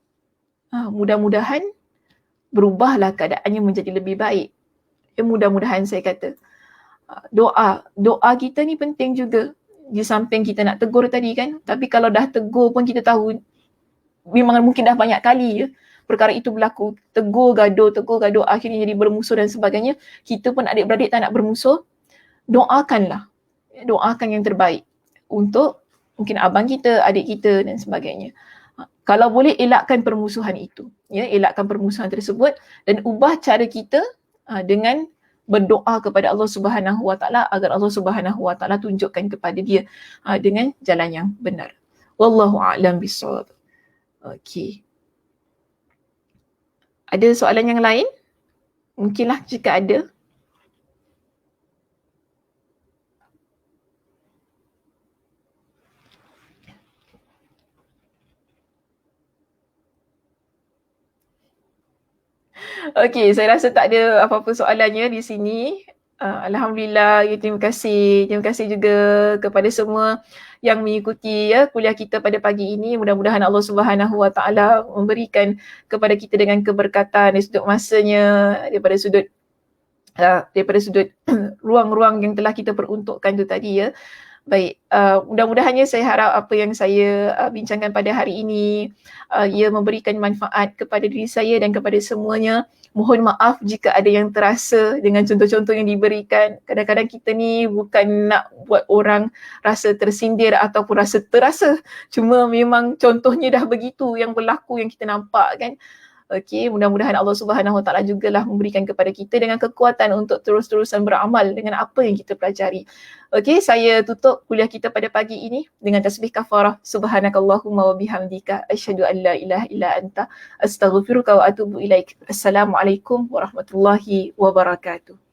Mudah-mudahan berubahlah keadaannya menjadi lebih baik. Mudah-mudahan saya kata. Doa kita ni penting juga. Di samping kita nak tegur tadi kan. Tapi kalau dah tegur pun kita tahu memang mungkin dah banyak kali ya perkara itu berlaku, tegur gaduh, akhirnya jadi bermusuh dan sebagainya. Kita pun adik-beradik tak nak bermusuh, doakan yang terbaik untuk mungkin abang kita, adik kita dan sebagainya. Kalau boleh elakkan permusuhan itu, ya, elakkan permusuhan tersebut dan ubah cara kita dengan berdoa kepada Allah Subhanahu Wa Taala agar Allah Subhanahu Wa Taala tunjukkan kepada dia dengan jalan yang benar. Wallahu a'lam bissawab. Okey. Ada soalan yang lain? Mungkinlah jika ada. Okey, saya rasa tak ada apa-apa soalannya di sini. Alhamdulillah, terima kasih. Terima kasih juga kepada semua yang mengikuti ya kuliah kita pada pagi ini. Mudah-mudahan Allah Subhanahu Wa Taala memberikan kepada kita dengan keberkatan dari sudut masanya, daripada sudut ruang-ruang yang telah kita peruntukkan tu tadi ya. Baik, mudah-mudahannya saya harap apa yang saya bincangkan pada hari ini ia memberikan manfaat kepada diri saya dan kepada semuanya. Mohon maaf jika ada yang terasa dengan contoh-contoh yang diberikan. Kadang-kadang kita ni bukan nak buat orang rasa tersindir ataupun rasa terasa. Cuma memang contohnya dah begitu yang berlaku yang kita nampak kan. Okey, mudah-mudahan Allah Subhanahu Wa Taala jugalah memberikan kepada kita dengan kekuatan untuk terus-terusan beramal dengan apa yang kita pelajari. Okey, saya tutup kuliah kita pada pagi ini dengan tasbih kafarah. Subhanakallahumma wa bihamdika asyhadu an la ilaha illa anta astaghfiruka wa atubu ilaik. Assalamualaikum warahmatullahi wabarakatuh.